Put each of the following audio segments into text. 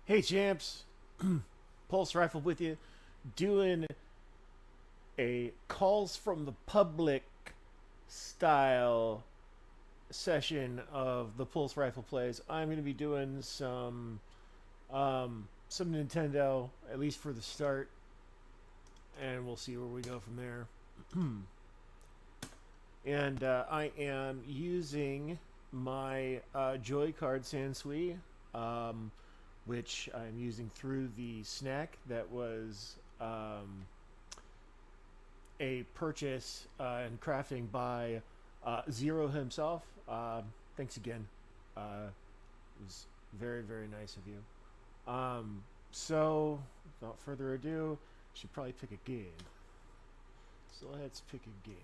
Hey champs, Pulse Rifle with you, doing a calls from the public style session of the Pulse Rifle plays. I'm going to be doing some Nintendo, at least for the start, and we'll see where we go from there. And I am using my Joy Card Sansui, which I'm using through the snack that was a purchase and crafting by Zero himself. Thanks again. It was very, very nice of you. So, without further ado, should probably pick a game. So let's pick a game.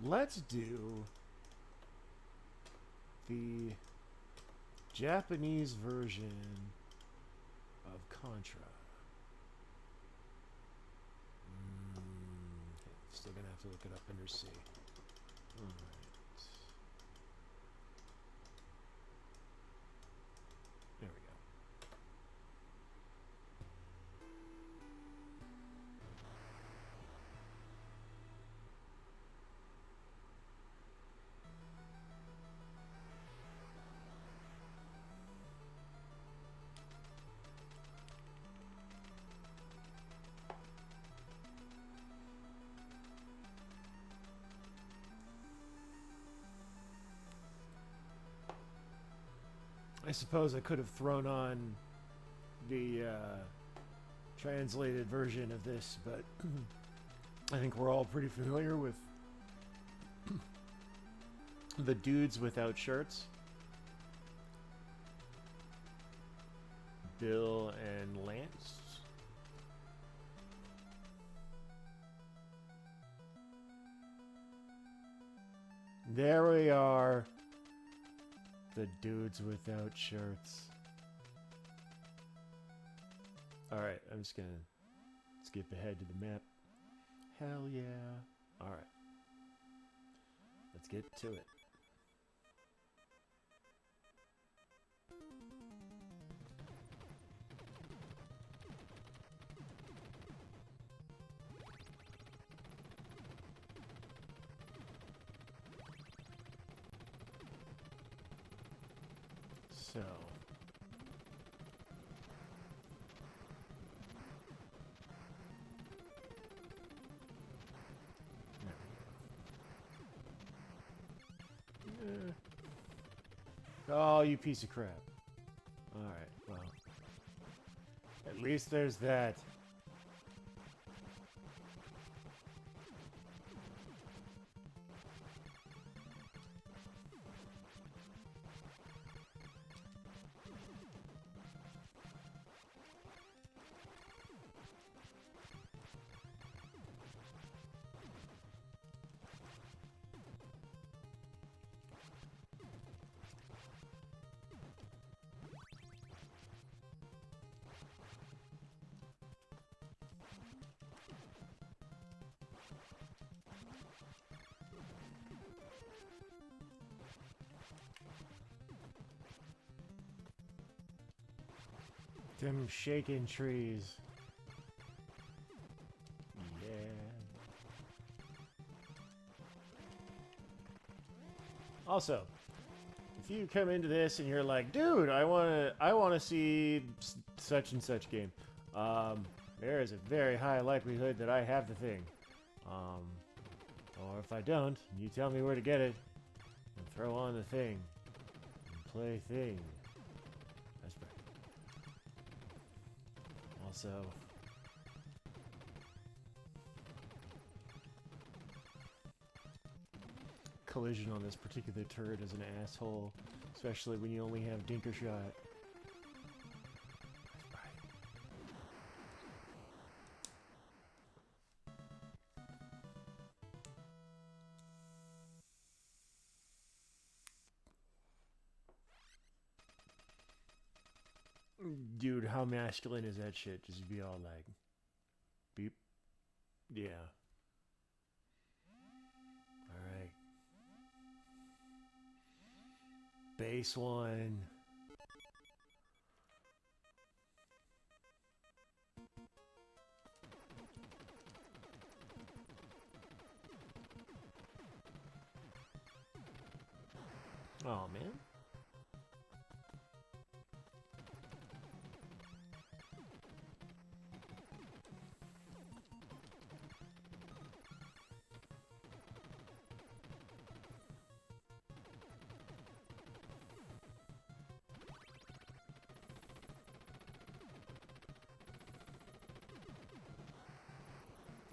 Let's do the Japanese version of Contra. Okay, still gonna have to look it up under C. Alright. There we go. I suppose I could have thrown on the translated version of this, but I think we're all pretty familiar with the dudes without shirts. Bill and Lance. There we are. The dudes without shirts. Alright, I'm just gonna skip ahead to the map. Hell yeah. Alright. Let's get to it. So, oh, you piece of crap. Alright, well. At least there's that. Them shaking trees. Yeah. Also, if you come into this and you're like, dude, I wanna see such and such game, there is a very high likelihood that I have the thing. Or if I don't, you tell me where to get it, and throw on the thing, and play thing. That's right. Also, collision on this particular turret is an asshole, especially when you only have Dinker Shot. Dude, how masculine is that shit? Just be all like, beep. Yeah. Alright. Base one. Oh, man.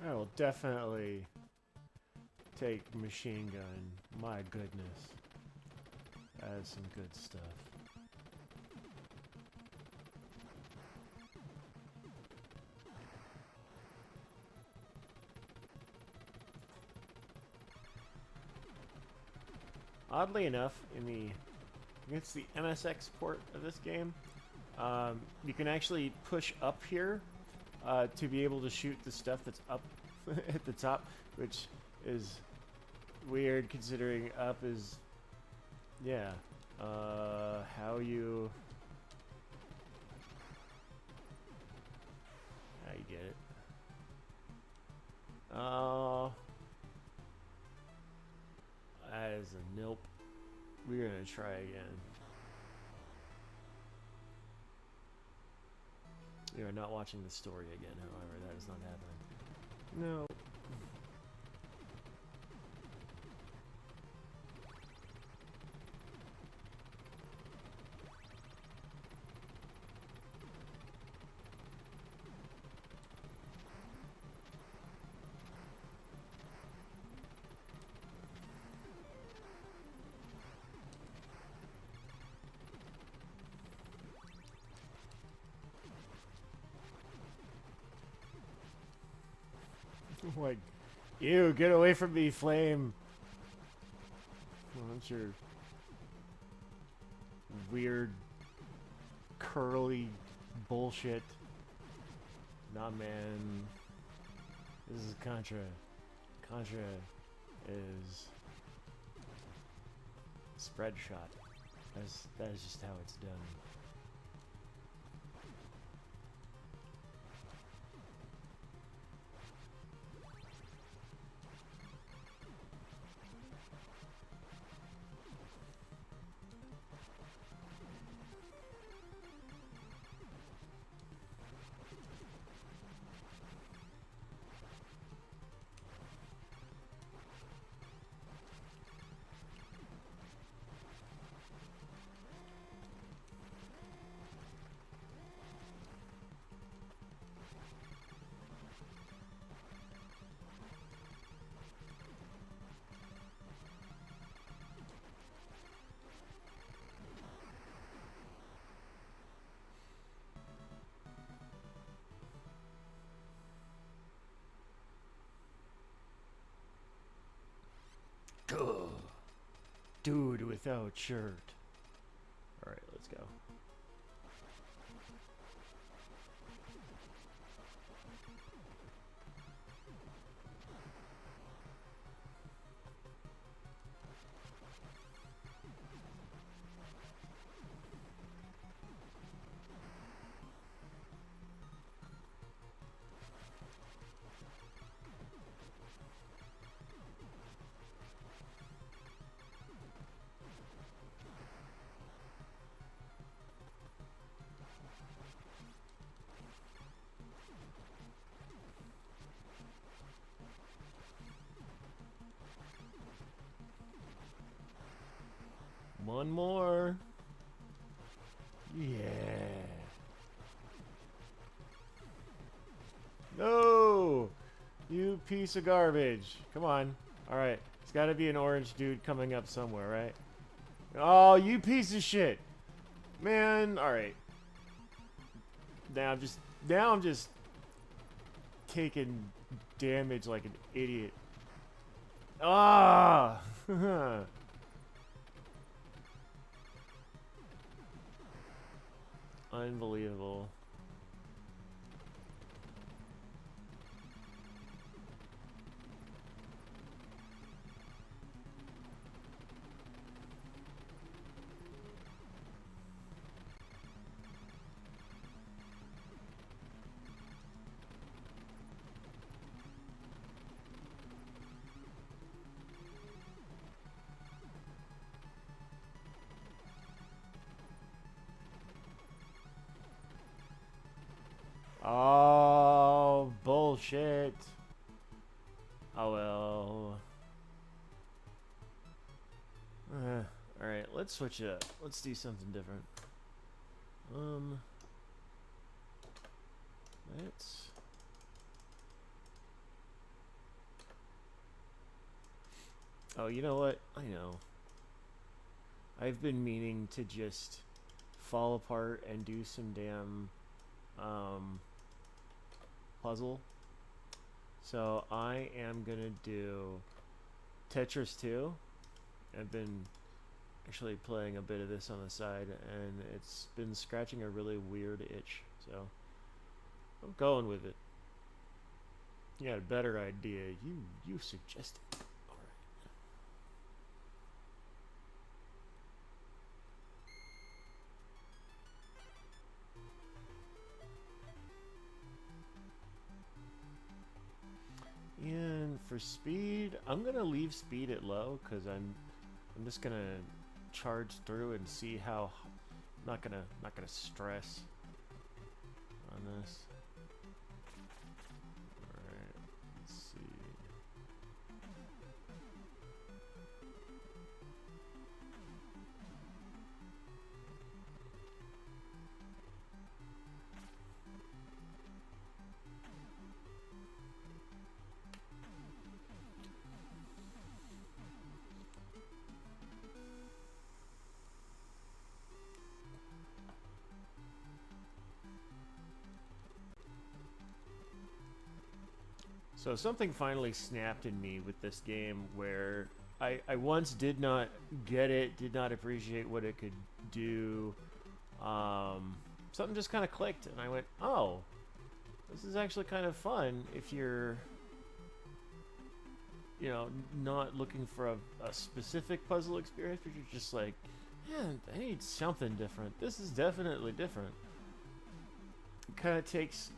I will definitely take machine gun. My goodness. That is some good stuff. Oddly enough, against the MSX port of this game, you can actually push up here to be able to shoot the stuff that's up at the top, which is weird considering up is, yeah, how you get it. That is a nope. We're gonna try again. You are not watching the story again, however, that is not happening. No. Like, ew, get away from me, flame. Well, that's your weird, curly bullshit. Nah, man. This is Contra. Contra is spread shot. That is just how it's done. Dude without shirt. Alright, let's go. One more. Yeah. No! You piece of garbage. Come on. Alright. There's got to be an orange dude coming up somewhere, right? Oh, you piece of shit. Man, alright. Now I'm just taking damage like an idiot. Ah! Unbelievable. Oh, bullshit. Oh well. Alright, let's switch it up. Let's do something different. Let's... Oh, you know what? I know. I've been meaning to just fall apart and do some damn puzzle. So I am gonna do Tetris 2. I've been actually playing a bit of this on the side, and it's been scratching a really weird itch. So I'm going with it. You had a better idea. You suggested. All right. And for speed, I'm gonna leave speed at low because I'm just gonna charge through and see how. Not gonna stress on this. Alright, let's see. So something finally snapped in me with this game where I once did not get it, did not appreciate what it could do. Something just kind of clicked, and I went, oh, this is actually kind of fun if you're, you know, not looking for a specific puzzle experience, but you're just like, man, I need something different. This is definitely different. It kind of takes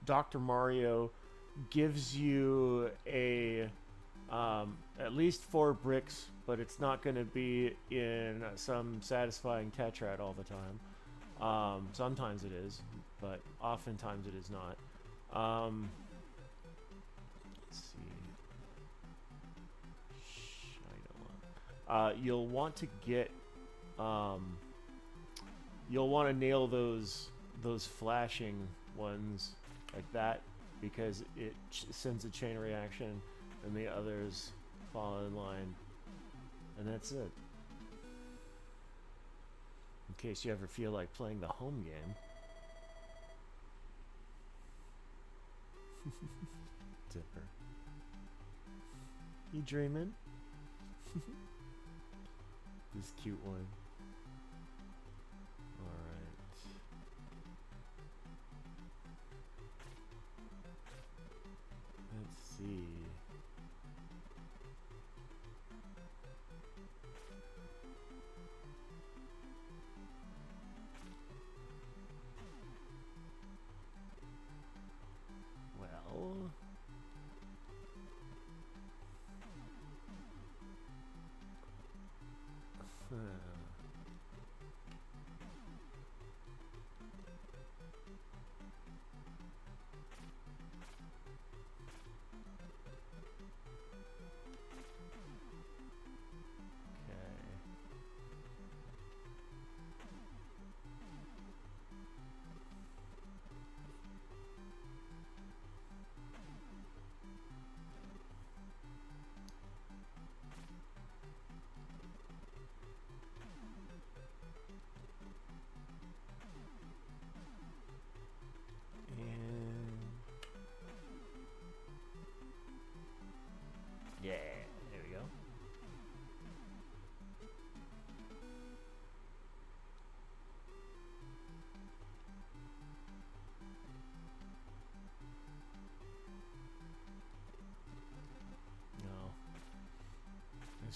Dr. Mario gives you a at least 4 bricks, but it's not going to be in some satisfying tetrad all the time. Sometimes it is, but oftentimes it is not. Let's see. You'll want to get you'll want to nail those flashing ones like that, because it sends a chain reaction and the others fall in line, and that's it. In case you ever feel like playing the home game. Dipper. You dreaming? This cute one. Let's see. Well,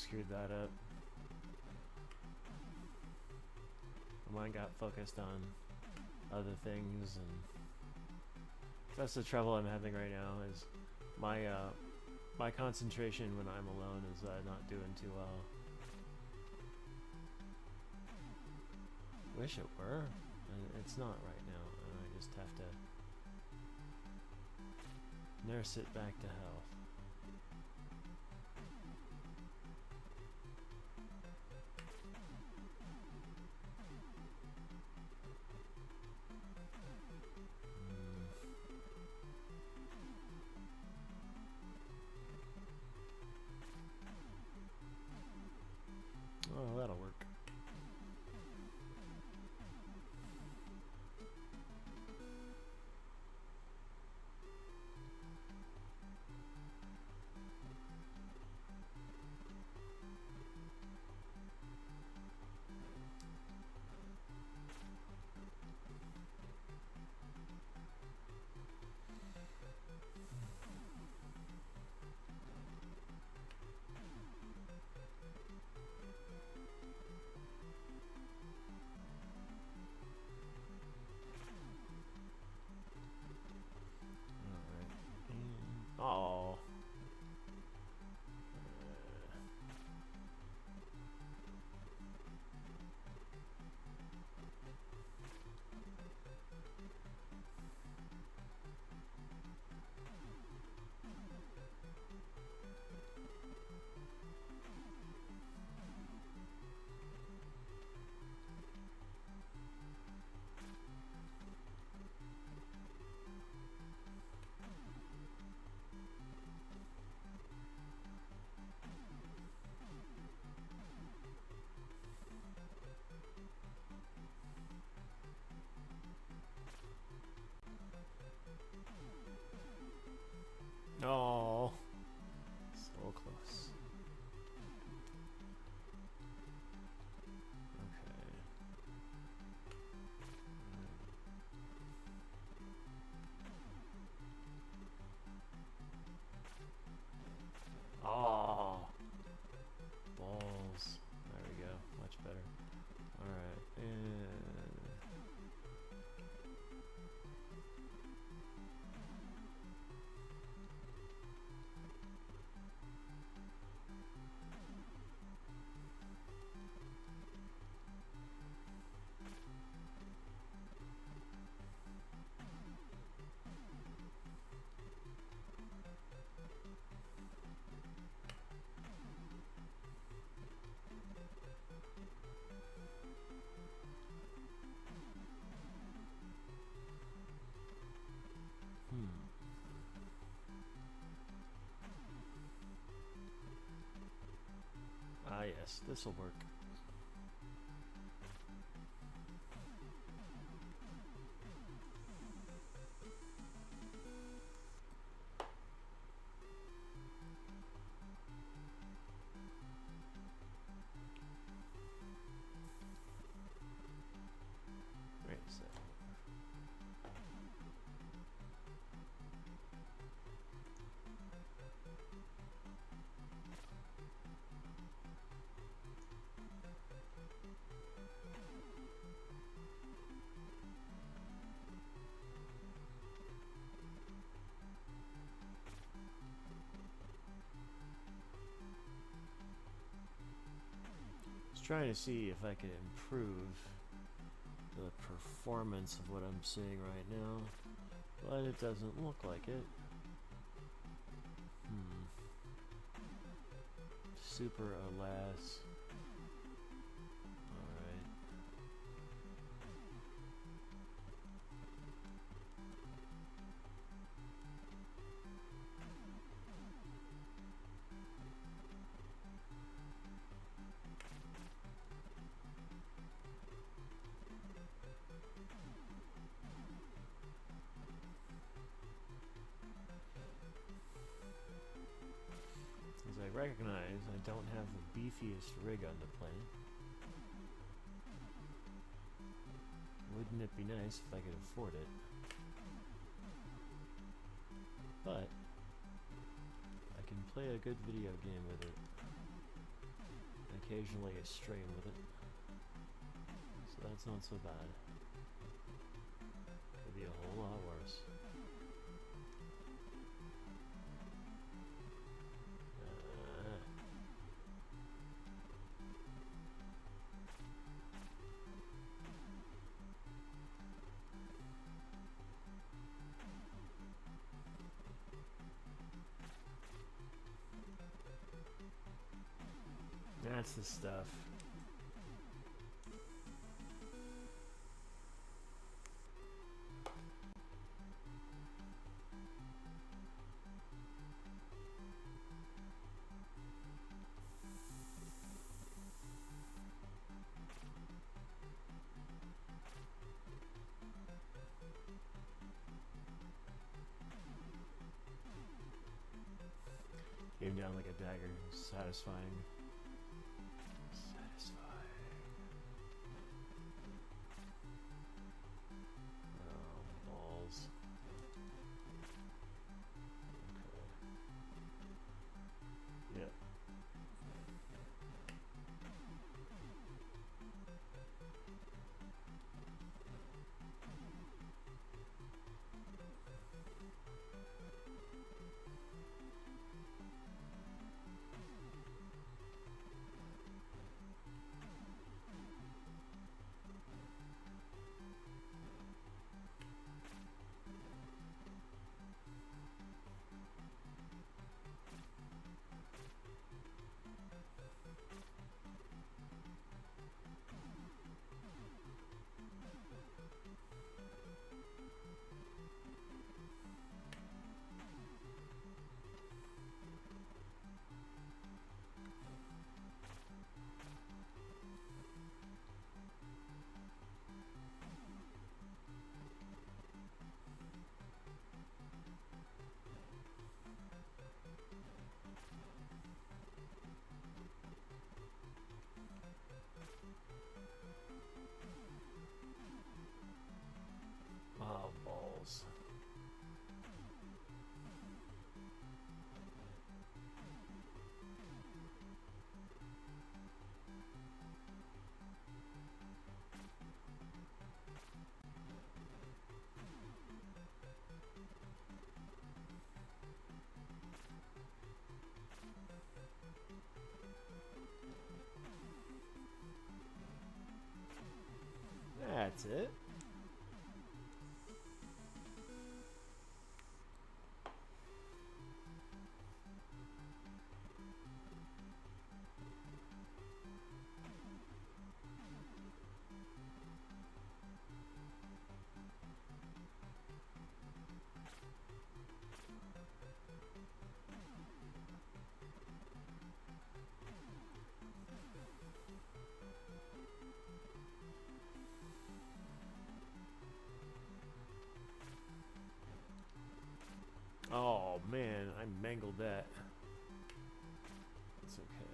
screwed that up. My mind got focused on other things, and that's the trouble I'm having right now. Is my concentration when I'm alone is not doing too well. Wish it were. It's not right now, and I just have to nurse it back to health. Oh, that'll work. Oh. Oh. So close. Okay. Oh. Balls. There we go. Much better. Alright. Ah, yes, this will work. Wait a second. Trying to see if I can improve the performance of what I'm seeing right now, but it doesn't look like it. Super alas. Alright. I recognize I don't have the beefiest rig on the planet. Wouldn't it be nice if I could afford it? But I can play a good video game with it. occasionally a stream with it. So that's not so bad. Could be a whole lot worse. That's the stuff. Came down like a dagger. Satisfying. Oh, balls. Okay. Yeah. Oh, balls. That's it. Oh man, I mangled that. It's okay.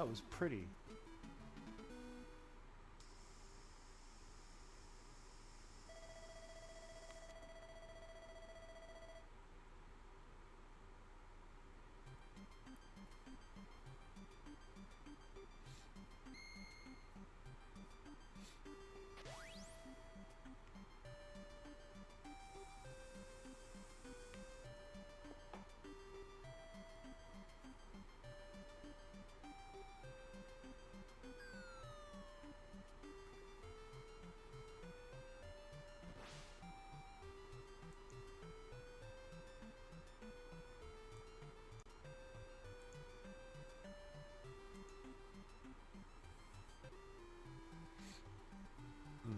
That was pretty. Hmm.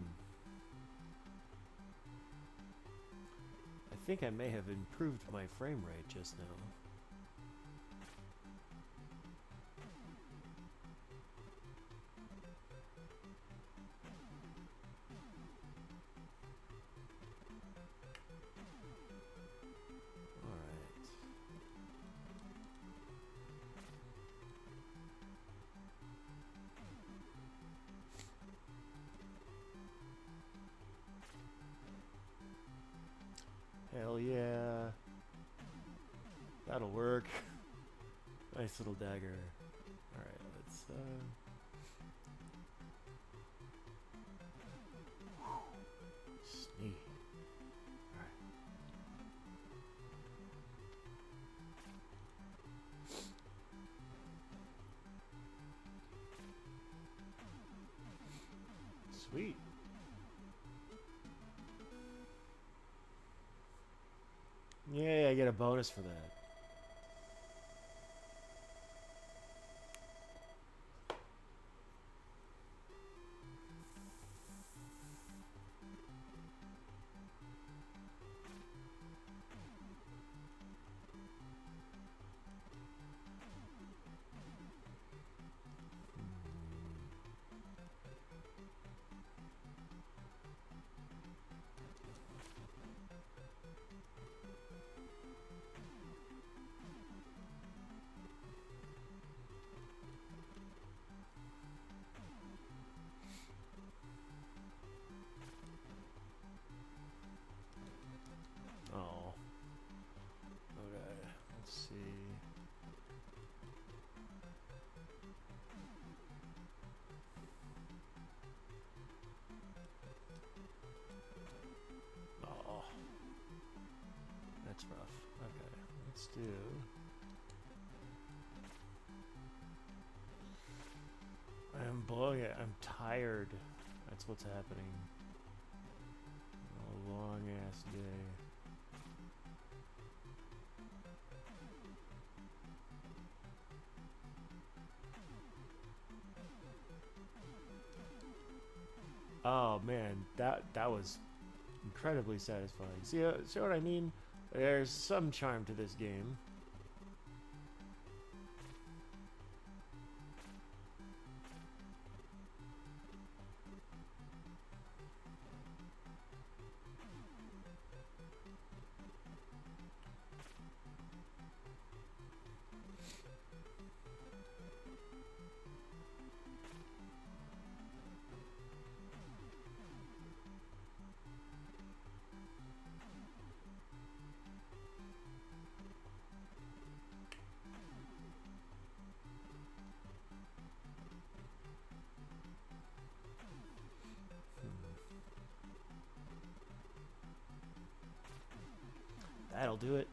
I think I may have improved my frame rate just now. Hell yeah. That'll work. Nice little dagger. Alright, let's sneak. Alright. Sweet. Yeah, I get a bonus for that. Oh. Okay, let's see. Oh. That's rough. Okay, let's do... I'm blowing it. I'm tired. That's what's happening. A long ass day. Oh man, that was incredibly satisfying. See what I mean? There's some charm to this game. That'll do it.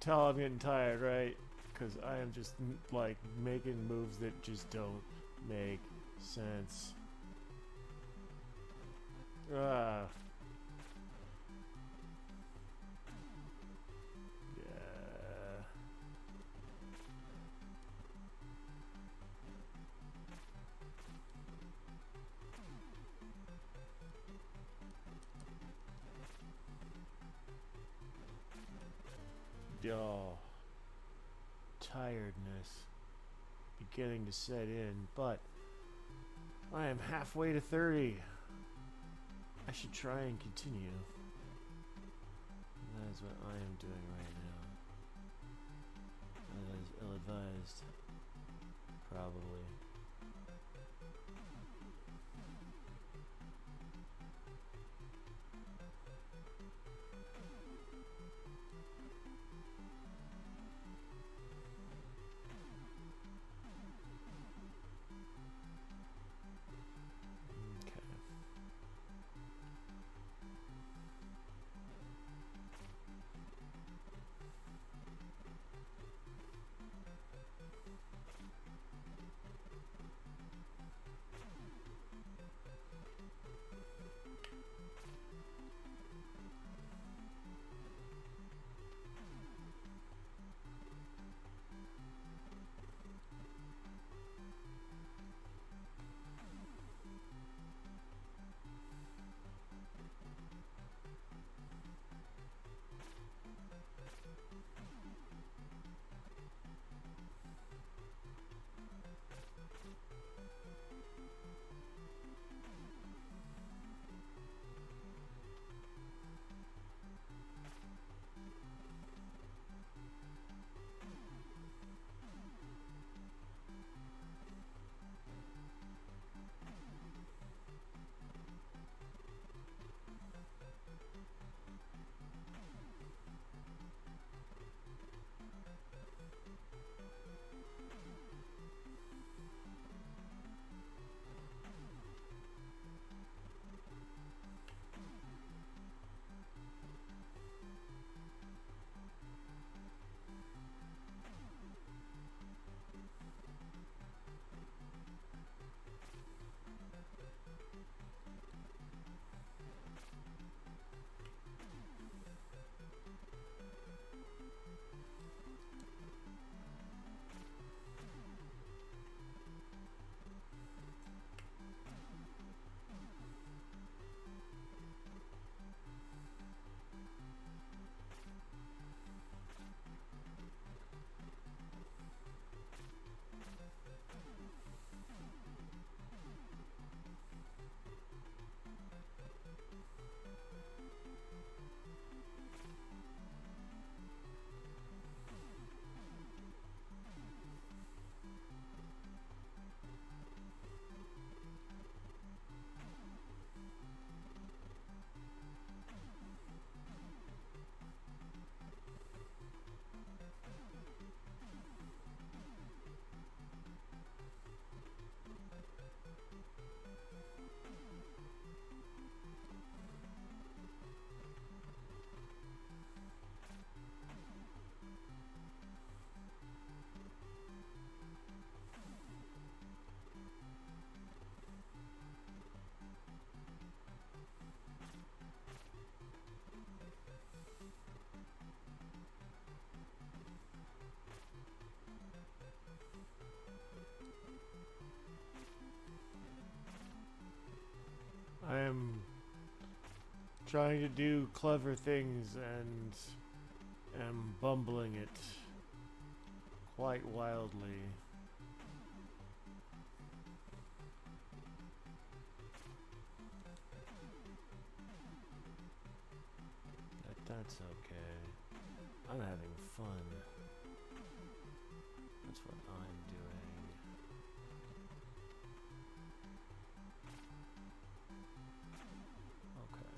tell I'm getting tired, right? Because I am just like making moves that just don't make sense. Ah. Yeah. Oh, tiredness beginning to set in, but I am halfway to 30. I should try and continue. That is what I am doing right now. That is ill-advised. Probably. Okay. I am trying to do clever things and am bumbling it quite wildly. That's okay. I'm having fun. That's what I'm doing. Okay.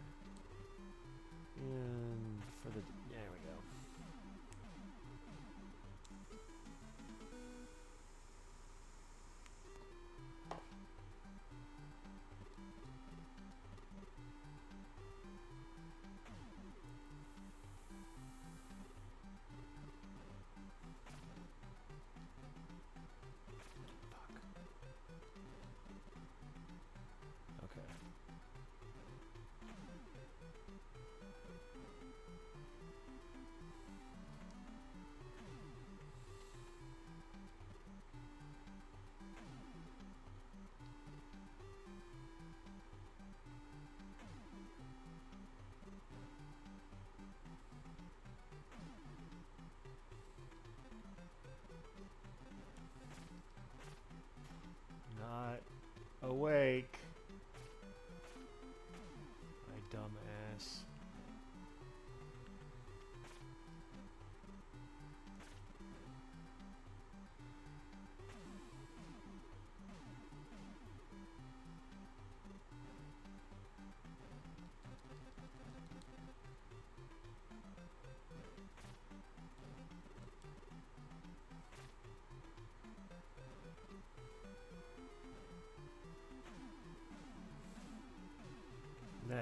And for the... There we go.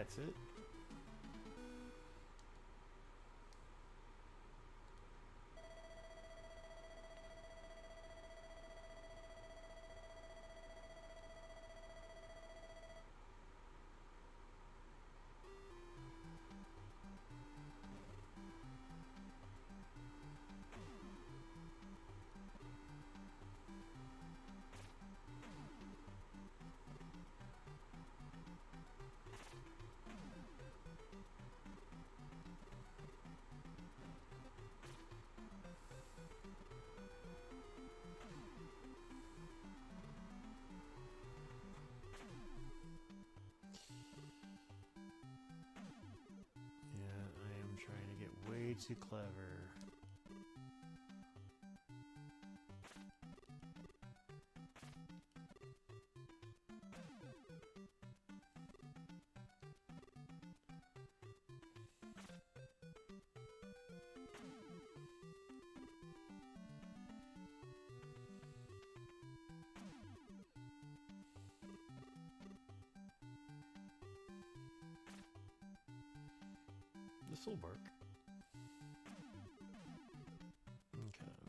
That's it. Yeah, I am trying to get way too clever. This will work. Okay.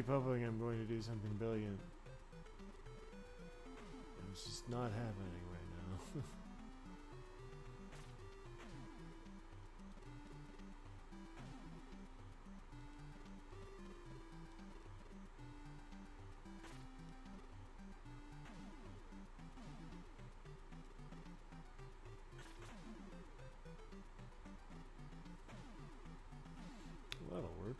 keep hoping I'm going to do something brilliant. It's just not happening right now. That'll work.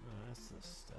Oh, that's the stuff.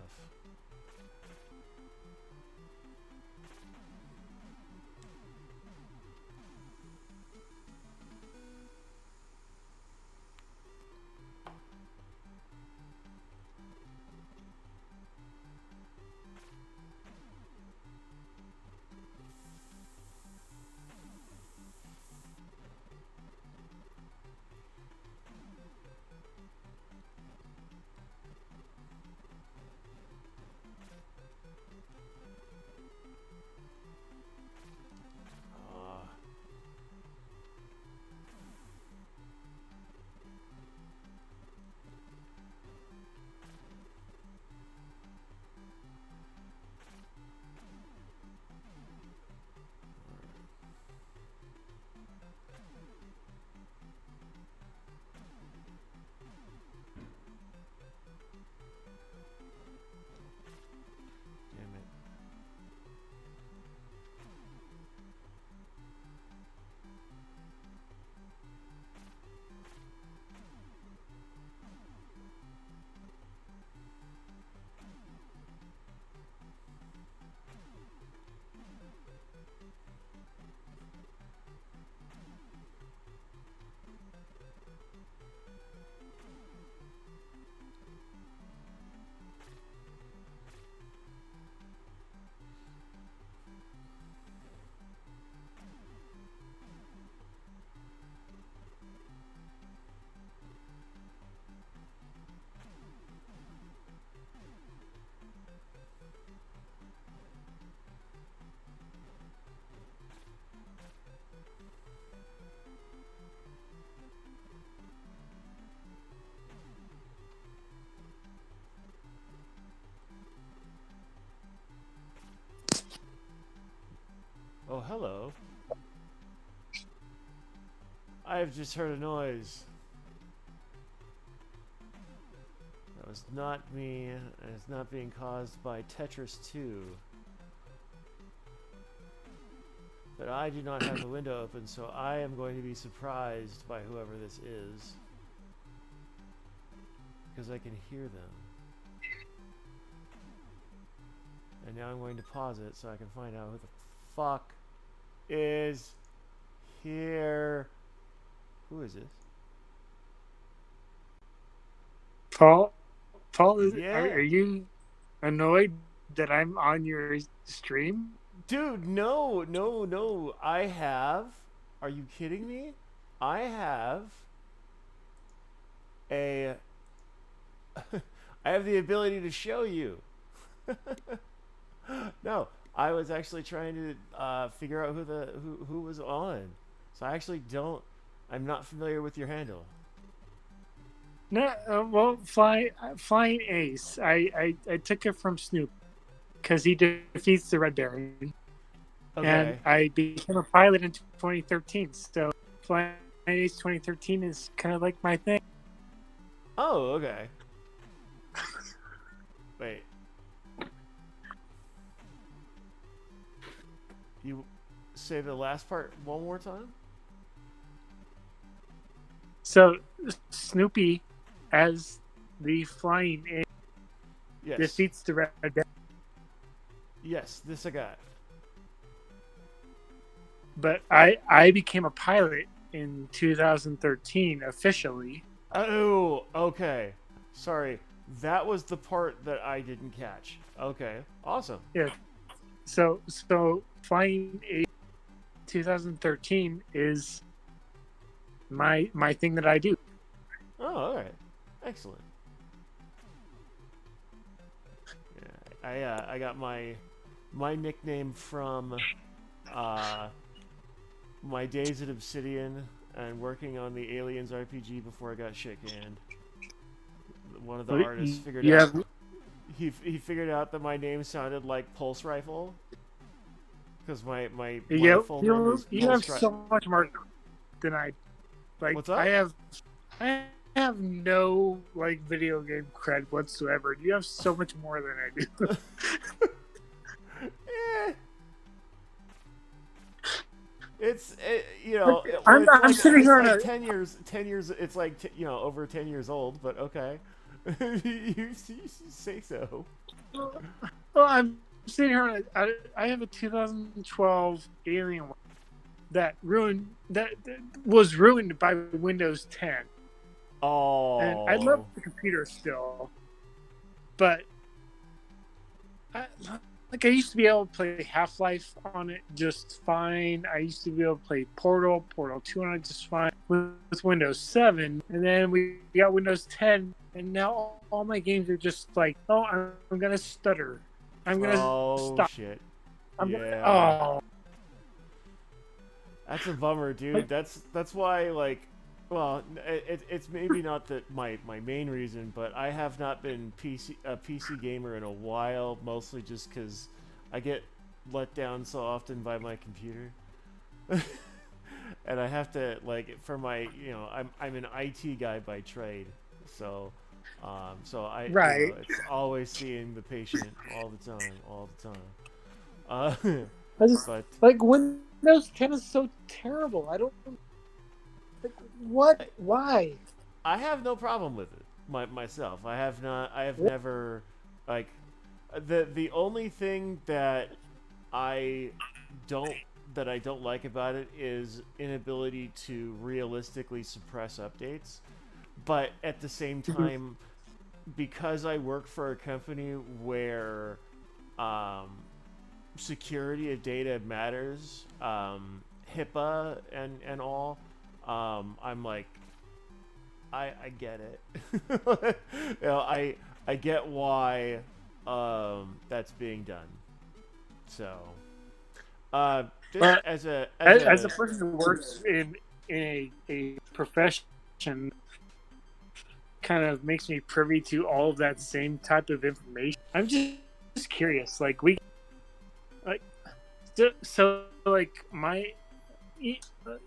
Ah. Damn it. Oh, hello. I have just heard a noise. That was not me, and it's not being caused by Tetris 2. But I do not have the window open, so I am going to be surprised by whoever this is. Because I can hear them. And now I'm going to pause it so I can find out who the fuck is here. Who is this? Paul, Yeah. are you annoyed that I'm on your stream? Dude, no. I have. Are you kidding me? I have a. I have the ability to show you. No, I was actually trying to figure out who was on. So I actually don't. I'm not familiar with your handle. No, well, Flying Ace. I took it from Snoop because he defeats the Red Baron, and Okay. I became a pilot in 2013. So Flying Ace 2013 is kind of like my thing. Oh, okay. Wait. You say the last part one more time? So Snoopy, as the Flying Ace, Yes. defeats the Red Baron. Yes, this I got. But I became a pilot in 2013 officially. Oh, okay. Sorry. That was the part that I didn't catch. Okay. Awesome. Yeah. So Flying Ace 2013 is my thing that I do. Oh, all right, excellent. Yeah, I got my nickname from uh, my days at Obsidian and working on the Aliens RPG before I got shit canned. One of the But artists figured you out have he figured out that my name sounded like Pulse Rifle because my you full name is you have Pulse so Rifle. much more than I like. What's I up? have no like video game cred whatsoever. You have so much more than I do. Eh, you know I'm it's like sitting here on like a 10 years it's like you know over 10 years old, but okay. You say so. well, I'm sitting here on I have a 2012 Alien that was ruined by Windows 10, and I love Oh, the computer still, but I, like I used to be able to play Half-Life on it just fine. I used to be able to play Portal 2 on it just fine with Windows 7, and then we got Windows 10, and now all my games are just like, oh, I'm gonna stutter, I'm gonna oh stop, shit. I'm gonna Yeah. oh. That's a bummer, dude. Like, That's why, like, well, it's maybe not my main reason, but I have not been a PC gamer in a while, mostly just because I get let down so often by my computer, and I have to like for my I'm an IT guy by trade, so so I right. it's always seeing the patient all the time. I just But like Windows 10 is so terrible. I don't like what why. I have no problem with it myself. I have not. I have never like the only thing that I don't I don't like about it is inability to realistically suppress updates. But at the same time, because I work for a company where um, security of data matters, HIPAA and all, I'm like I get it. I get why that's being done. So, just But as a a person who works in a profession, kind of makes me privy to all of that same type of information. I'm just curious. Like like like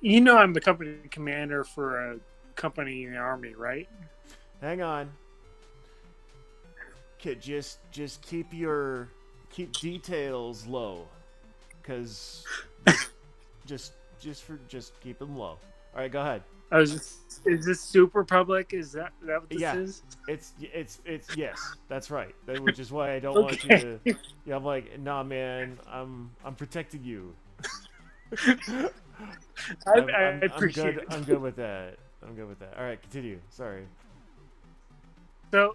you know I'm the company commander for a company in the army, right? hang on. Kid, just keep details low, cause just keep them low. All right, go ahead. Is this super public? Is that what this Yeah, is? it's yes, that's right. Which is why I don't want you Okay. to. Yeah, I'm like, nah, man, I'm protecting you. I I'm appreciate good. it. I'm good with that. I'm good with that. All right, continue. Sorry.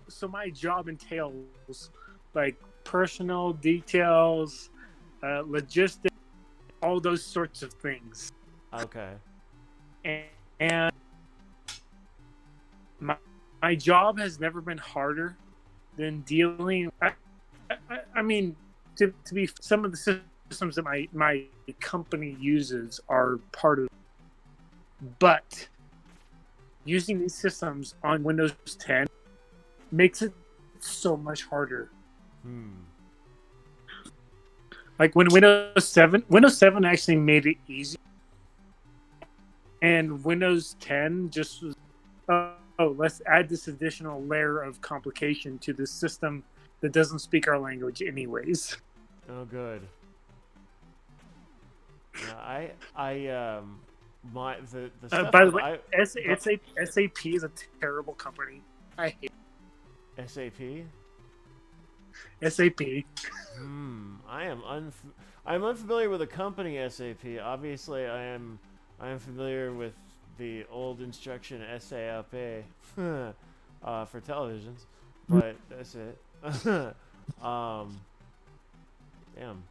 So my job entails like personal details, logistics, all those sorts of things. Okay. And my job has never been harder than dealing. I mean, to be some of the systems that my company uses are part of, but using these systems on Windows 10 makes it so much harder. Hmm. Like when Windows 7 actually made it easy, and Windows 10 just was, oh, let's add this additional layer of complication to this system that doesn't speak our language anyways. Oh, good. Yeah, my the stuff By the that way, I SAP is a terrible company. I hate SAP. SAP. I'm unfamiliar with the company SAP. Obviously, I am familiar with the old instruction SAP for televisions, but that's it. Damn.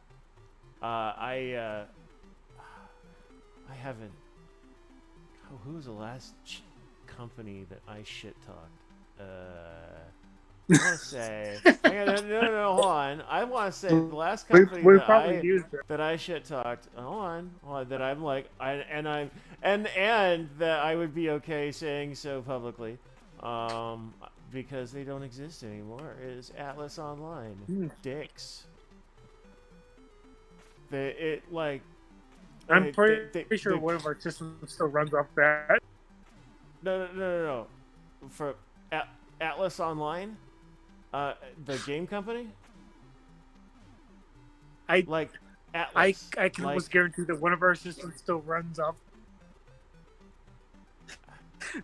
I haven't. Oh, who was the last company that I shit talked? I want to say. No, hold on. I want to say the last company We probably used it. that I shit talked. Hold on. That I'm like, and that I would be okay saying so publicly, because they don't exist anymore. Is Atlas Online dicks? I'm pretty They, sure one of our systems still runs off that. No. For Atlas Online, the game company. Atlas. I can almost guarantee that one of our systems still runs off.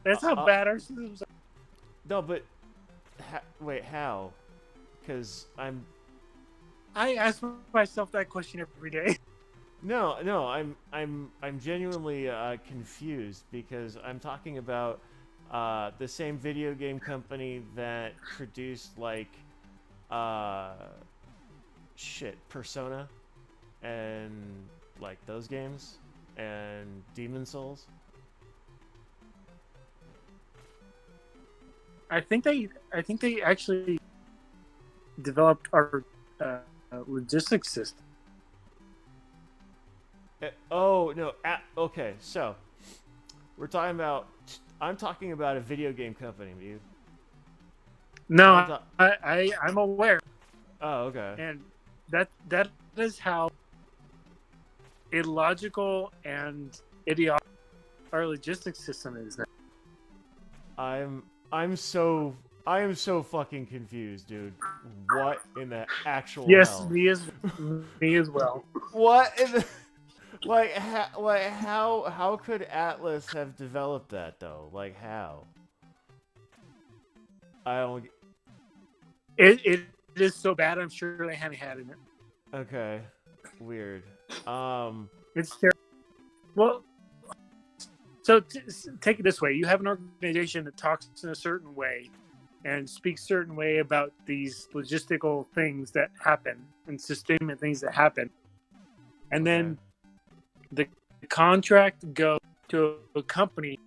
That's how bad our systems are. No, but wait, how? Because I ask myself that question every day. No, I'm genuinely confused because I'm talking about the same video game company that produced Persona and like those games and Demon Souls. I think they actually developed our logistics system. Oh no! Okay, so I'm talking about a video game company, dude. No, I'm aware. Oh, okay. And that is how illogical and idiotic our logistics system is now. I am so fucking confused, dude. What in the actual hell? Me as well. What in the how could Atlas have developed that though? Like how? I don't. It is so bad. I'm sure they hadn't had in it. Okay, weird. It's terrible. Well, so take it this way: you have an organization that talks in a certain way and speaks a certain way about these logistical things that happen and sustainment things that happen, and then the contract goes to a company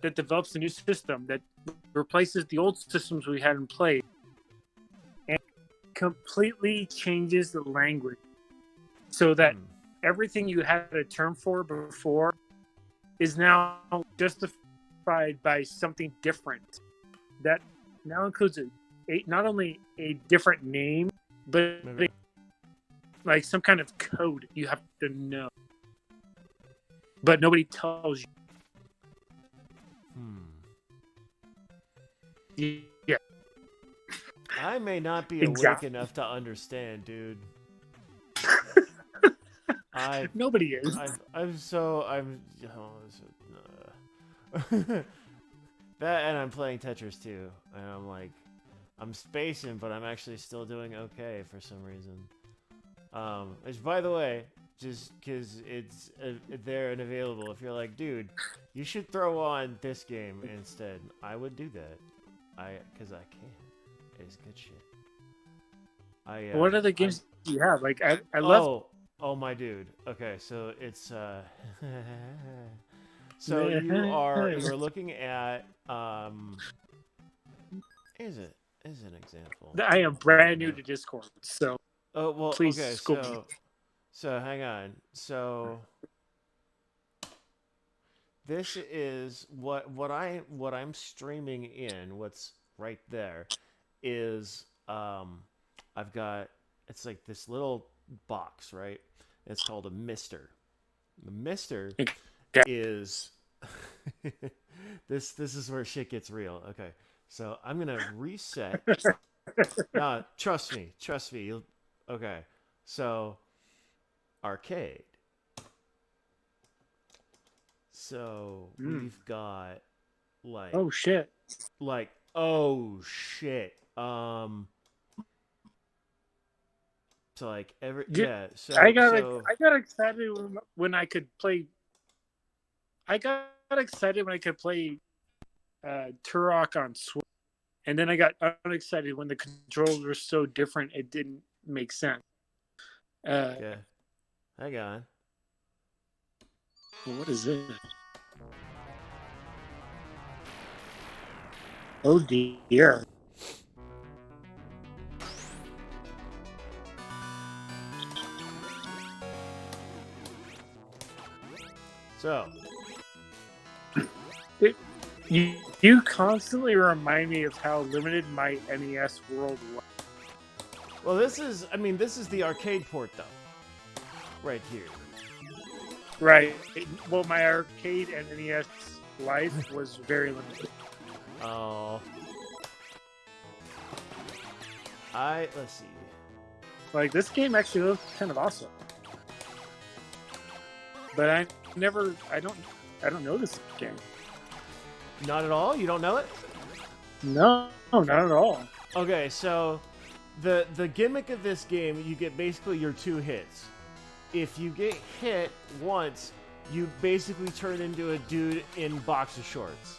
that develops a new system that replaces the old systems we had in place and completely changes the language so that everything you had a term for before is now justified by something different that now includes not only a different name but like some kind of code you have to know. But nobody tells you. Yeah. I may not be awake enough to understand, dude. Nobody is. That, and I'm playing Tetris too, and I'm like, I'm spacing, but I'm actually still doing okay for some reason. Which, by the way, just because it's there and available, if you're like, dude, you should throw on this game instead, I would do that. Because I can. It's good shit. What other games do you have? Like, I love. Oh, my dude. Okay, so it's so you're looking at Is an example. I am brand new to Discord, so. Oh well. Please okay. So hang on. So this is what I'm streaming in. What's right there is I've got, it's like this little box, right? It's called a mister. The mister is this is where shit gets real. Okay. So I'm gonna reset. Trust me. Okay. So arcade. So we've got like oh shit. So like So I got excited when I could play. I got excited when I could play Turok on Switch, and then I got unexcited when the controls were so different it didn't make sense. Hang on. What is it? Oh dear. So, You constantly remind me of how limited my NES world was. well, this is the arcade port though, right here. Right. Well, my arcade and NES life was very limited. Oh, let's see. Like, this game actually looks kind of awesome. But I don't know this game. Not at all. You don't know it? No, not at all. Okay, so the gimmick of this game, you get basically your 2 hits. If you get hit once, you basically turn into a dude in boxer shorts.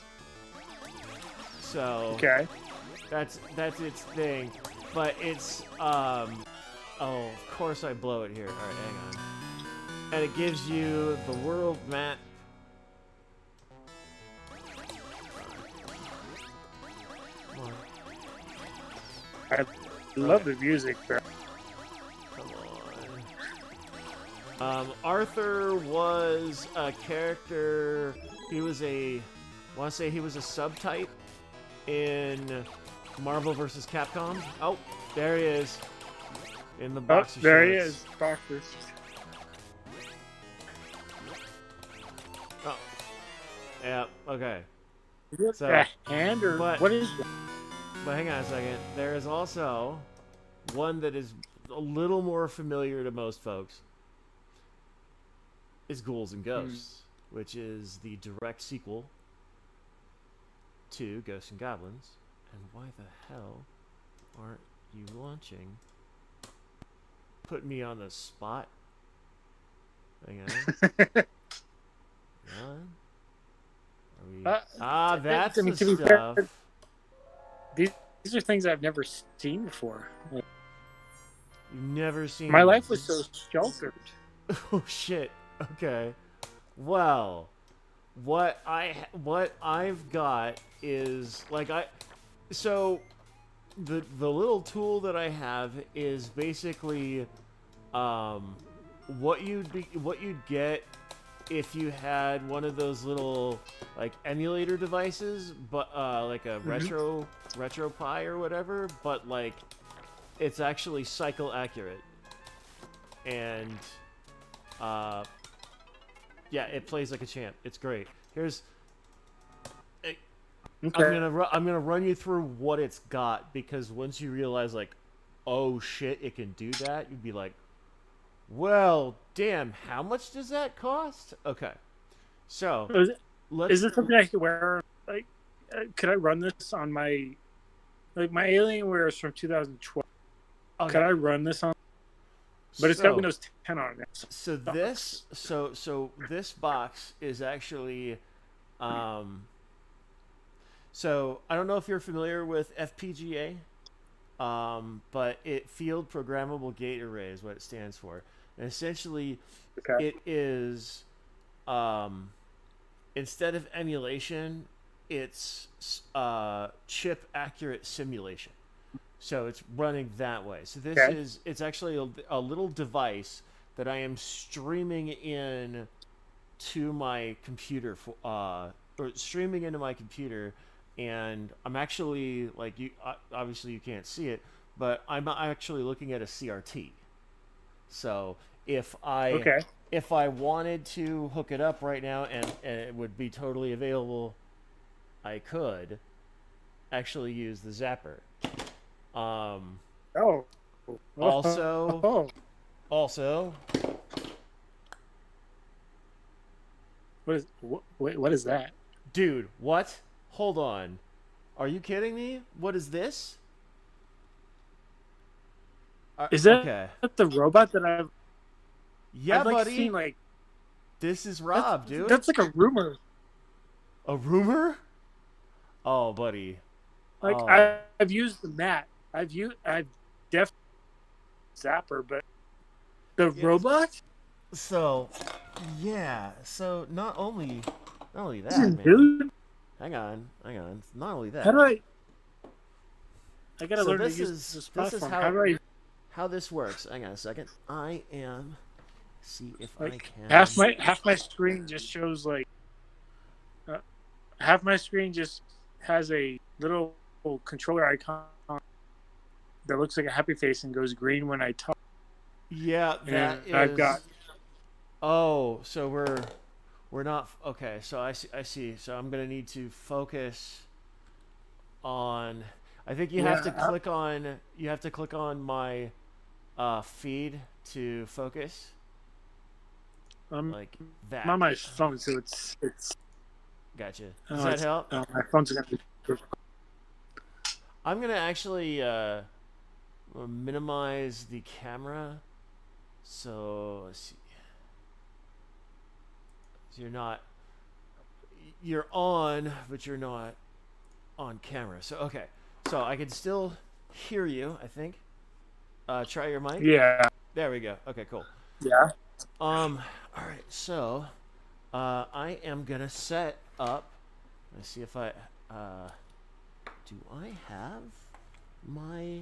So Okay. that's its thing, but it's oh, of course I blow it here. All right, hang on. And it gives you the world map. Come on. I love the music, bro. Come on. Arthur was a character. He was a, I want to say he was a subtype in Marvel vs. Capcom. Oh, there he is. In the boxer there he shorts. is. Boxers. Oh. Yeah, okay. Is it So, a hand or but- what is that? But hang on a second. There is also one that is a little more familiar to most folks. Is Ghouls and Ghosts, which is the direct sequel to Ghosts and Goblins. And why the hell aren't you launching? Put me on the spot. Hang on. Hang on. Are we... that's I mean, the to be fair, stuff. These are things I've never seen before. You've never seen. My life was so sheltered. Oh shit. Okay. Well, what I've got is like so the little tool that I have is basically what you'd get if you had one of those little like emulator devices, but like a RetroPie or whatever, but like it's actually cycle accurate. And yeah, it plays like a champ. It's great. Here's Okay. I'm gonna run you through what it's got, because once you realize like, oh shit, it can do that, you'd be like, well, damn, how much does that cost? Okay, so Is this something I could wear? Like, could I run this on my Alienware is from 2012? okay. Could I run this on? But it's got Windows 10 on it. So this box is actually so I don't know if you're familiar with FPGA, but Field Programmable Gate Array is what it stands for. And essentially, Okay. it is instead of emulation, it's chip accurate simulation. So it's running that way. So this is it's actually a little device that I am streaming in to my computer or streaming into my computer. And I'm actually like obviously you can't see it, but I'm actually looking at a CRT. So if I wanted to hook it up right now and it would be totally available, I could actually use the Zapper. Also, what is that? Dude, what? Hold on. Are you kidding me? What is this? Is that okay? The robot that I've buddy. Seen, like, this is Rob, dude. That's like a rumor. A rumor? Oh, buddy. Like I've used the mat. I've definitely Zapper, but the robot? So, yeah. So not only that, man. Dude, Hang on. Not only how do that. I gotta So learn to this use is this this is platform. How do I how this works. Hang on a second. I am see if I like can. half my screen just shows like uh, half my screen just has a little controller icon that looks like a happy face and goes green when I talk. Yeah, And that I've got is. Oh, so we're not okay. So I see. So I'm gonna need to focus on. I think yeah. you have to click on my feed to focus I'm like I'm on that. my phone, so it's Gotcha. Does that help? my phone's gonna be. I'm gonna actually minimize the camera. So let's see. So you're on, but you're not on camera. So okay. So I can still hear you. I think. Try your mic. Yeah, There we go. Okay, cool. yeah. All right. So, I am gonna set up. Let's see if I. Do I have my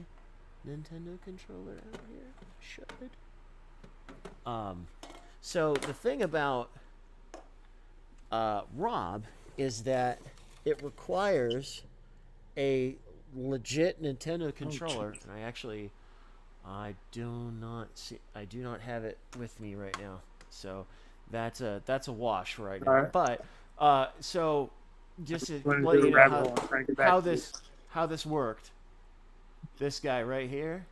Nintendo controller out here? Should. Um, so the thing about Rob is that it requires a legit Nintendo controller, and I do not have it with me right now. So that's a wash for right All now. right. But so just to Going let to you the know rabbit hole and trying to get back how to you. this worked. This guy right here,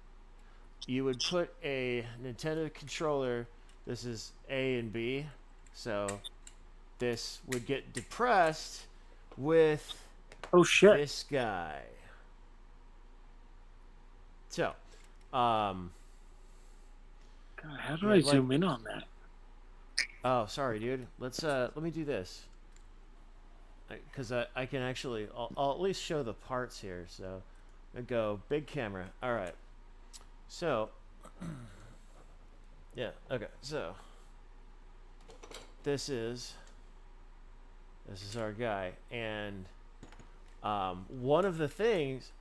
you would put a Nintendo controller. This is A and B. So this would get depressed with Oh shit! this guy. So, um, God, how do yeah, I like, zoom in on that? oh, sorry, dude. Let me do this, because I can actually, I'll at least show the parts here. So, I go big camera. All right. So, yeah, okay. So, this is our guy, and one of the things.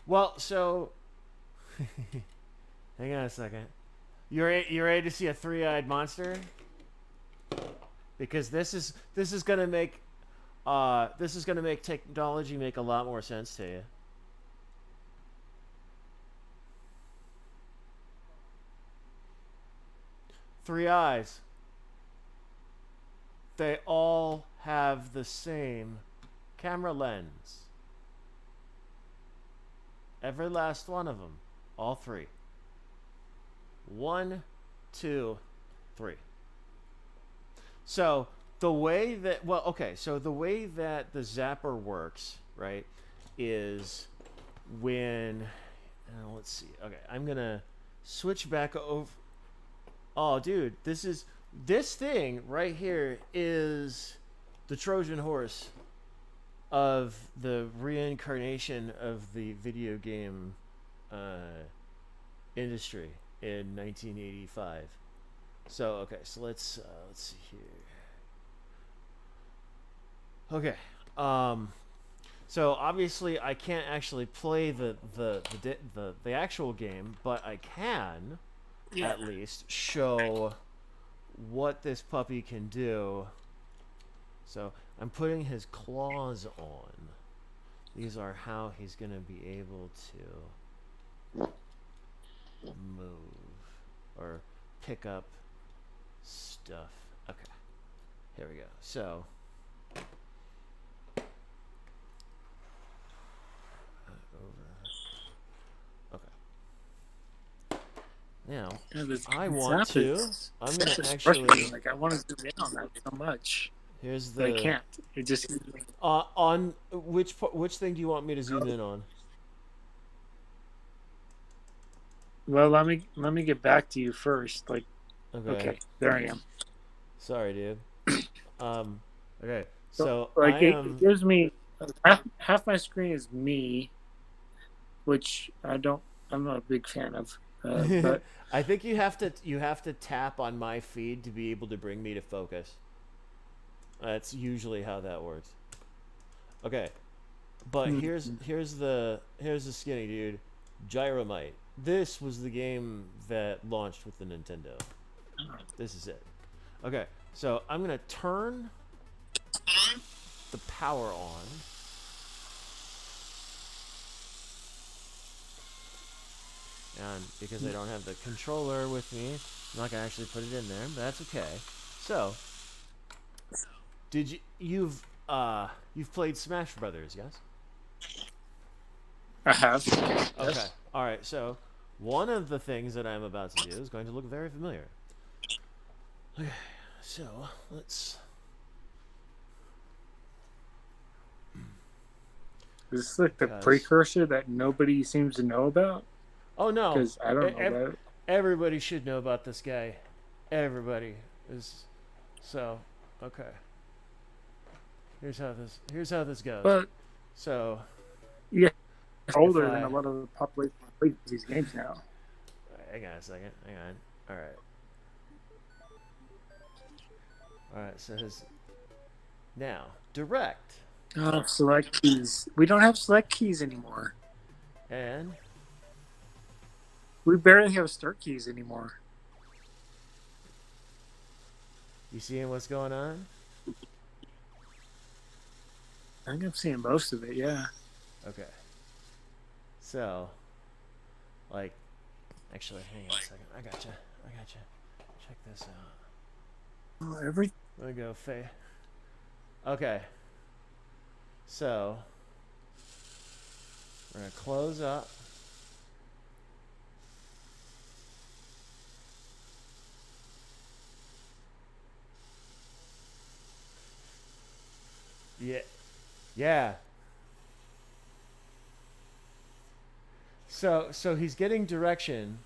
Well, so, hang on a second. You're ready to see a three-eyed monster? Because this is gonna make technology make a lot more sense to you. Three eyes. They all have the same camera lens. Every last one of them. All three. One, two, three. So the way that so the way that the zapper works, right, is when let's see. Okay, I'm gonna switch back over. Oh, dude, this thing right here is the Trojan horse of the reincarnation of the video game industry in 1985. So okay, so let's see here. Okay, so obviously I can't actually play the actual game, but I can Yeah. at least show what this puppy can do. So I'm putting his claws on. These are how he's going to be able to move or pick up stuff. Okay. Here we go. So over. Okay. Now Yeah, I want to. I'm going to actually. Frustrating. Like I want to zoom in on that so much, Here's but I the. can't. It just On which thing do you want me to zoom in on? well, let me get back to you first. Like okay, there I am. Sorry, dude. Okay. So So I like am. it gives me half my screen is me, which I'm not a big fan of. But I think you have to tap on my feed to be able to bring me to focus. That's usually how that works. Okay, but here's the skinny dude, Gyromite. This was the game that launched with the Nintendo. This is it. Okay, so I'm gonna turn the power on. And because I don't have the controller with me, I'm not gonna actually put it in there, but that's okay. So, you've played Smash Brothers, yes? I have. Okay. Yes. All right. So, one of the things that I'm about to do is going to look very familiar. Okay. So, let's Is this like the Because- precursor that nobody seems to know about? Oh no. Because I don't know Ev- about it. Everybody should know about this guy. Everybody is so okay. Here's how this goes. But So, yeah, it's older I- than a lot of the population that plays these games now. hang on a second. Hang on. All right. All right. So his now direct Oh, select keys. We don't have select keys anymore. and We barely have start keys anymore. you seeing what's going on? I think I'm seeing most of it. Yeah. Okay. So, like, actually, hang on a second. I gotcha. Check this out. Oh, every Let me go Okay. So, we're gonna close up. Yeah. Yeah. So he's getting direction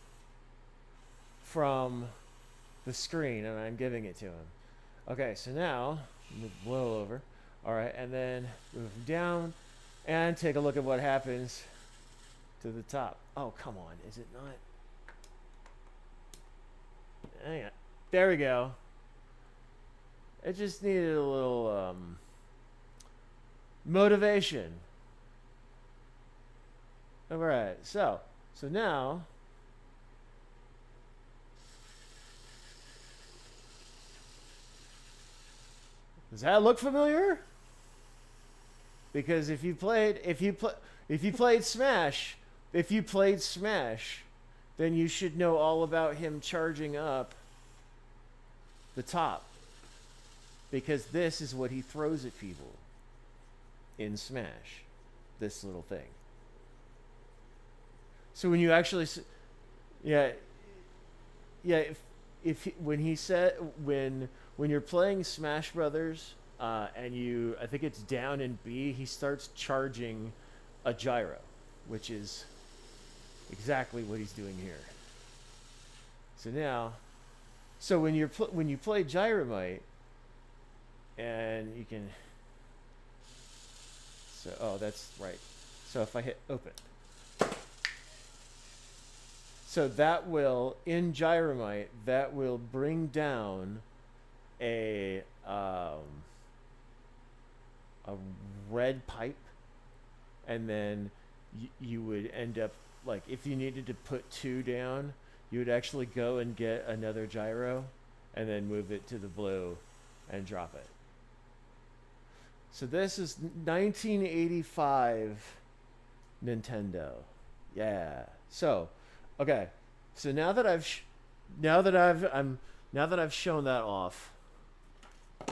from the screen, and I'm giving it to him. Okay, so now move a little over. All right, and then move down, and take a look at what happens to the top. Oh, come on, is it not? Hang on. There we go. It just needed a little motivation. All right, so now does that look familiar? Because if you played Smash, then you should know all about him charging up the top. Because this is what he throws at people in Smash. This little thing. So when you actually, when you're playing Smash Brothers, and I think it's down in B, he starts charging a gyro, which is exactly what he's doing here. So now, when you play Gyromite, and you can, that's right. So if I hit open. So that will, in Gyromite, that will bring down a red pipe, and then you would end up, like, if you needed to put 2 down, you would actually go and get another gyro, and then move it to the blue and drop it. So this is 1985 Nintendo. Yeah. So, okay. So now that I've shown that off.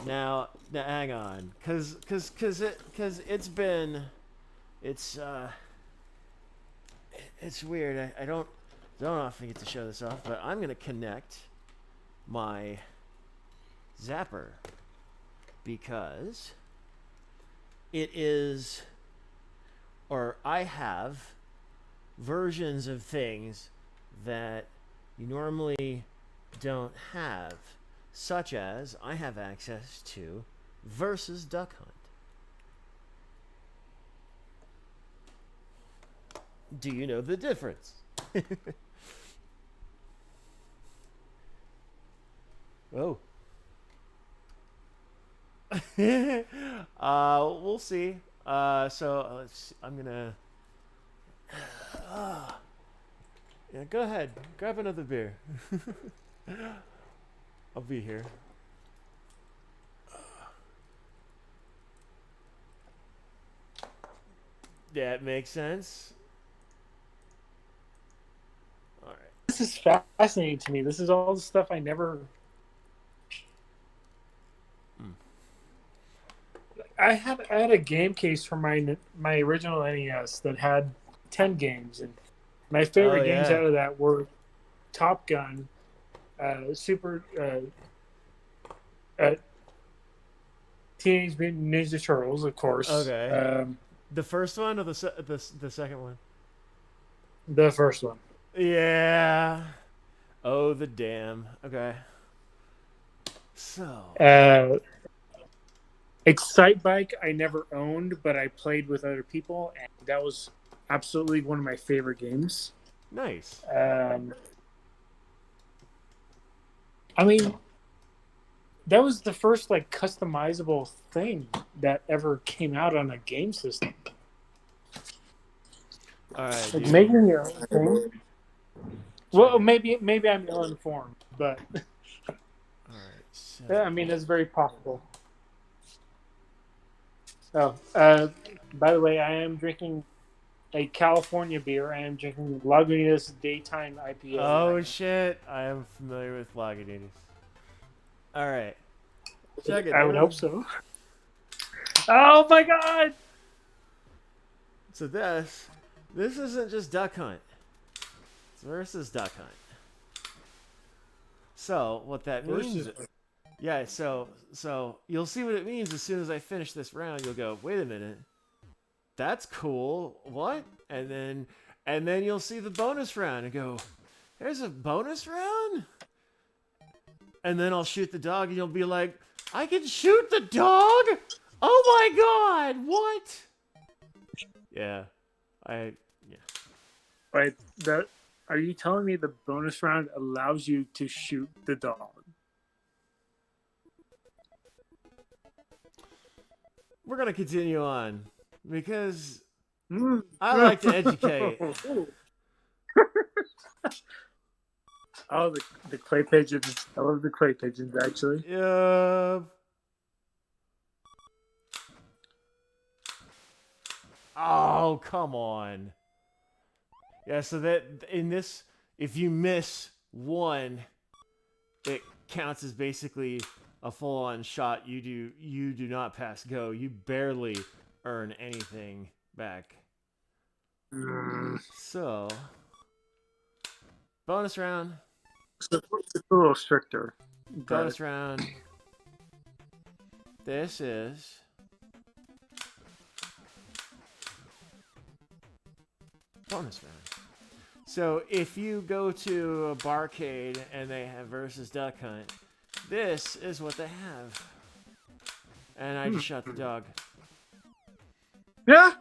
Now hang on, cause it's weird. I don't often get to show this off, but I'm gonna connect my Zapper because I have versions of things that you normally don't have, such as I have access to Versus Duck Hunt. Do you know the difference? Oh. We'll see. So let's see. I'm gonna. Yeah, go ahead. Grab another beer. I'll be here. That makes sense. All right. This is fascinating to me. This is all the stuff I never. I had a game case for my original NES that had 10 games, and my Oh favorite games yeah. out of that were Top Gun, Super uh, Teenage Mutant Ninja Turtles, of course. Okay. The first one or the second one? The first one. Yeah. Oh the damn. Okay. So. Uh, Excite Bike I never owned, but I played with other people, and that was absolutely one of my favorite games. Nice. I mean, that was the first like customizable thing that ever came out on a game system. All right, Like dude. making your own thing. Well, maybe I'm ill-informed, but All right. So. I mean it's very possible. Oh, by the way, I am drinking a California beer. I am drinking Lagunitas Daytime IPA. Oh shit! I am familiar with Lagunitas. All right. Check it. I would hope so. Oh my god! So this isn't just Duck Hunt. It's versus Duck Hunt. So what that means? Yeah. So you'll see what it means as soon as I finish this round. You'll go, wait a minute. That's cool. What? And then you'll see the bonus round and go, there's a bonus round? And then I'll shoot the dog and you'll be like, I can shoot the dog? Oh my god, what? Yeah. Wait, are you telling me the bonus round allows you to shoot the dog? We're going to continue on because I like to educate. Oh, the clay pigeons. I love the clay pigeons, actually. Yeah. Oh, come on. Yeah, so that in this, if you miss one, it counts as basically a full-on shot. You do not pass go. You barely earn anything back. So, bonus round. It's a little stricter. Bonus round. This is bonus round. So if you go to a barcade and they have versus Duck Hunt, this is what they have. And I just shot the dog. Yeah.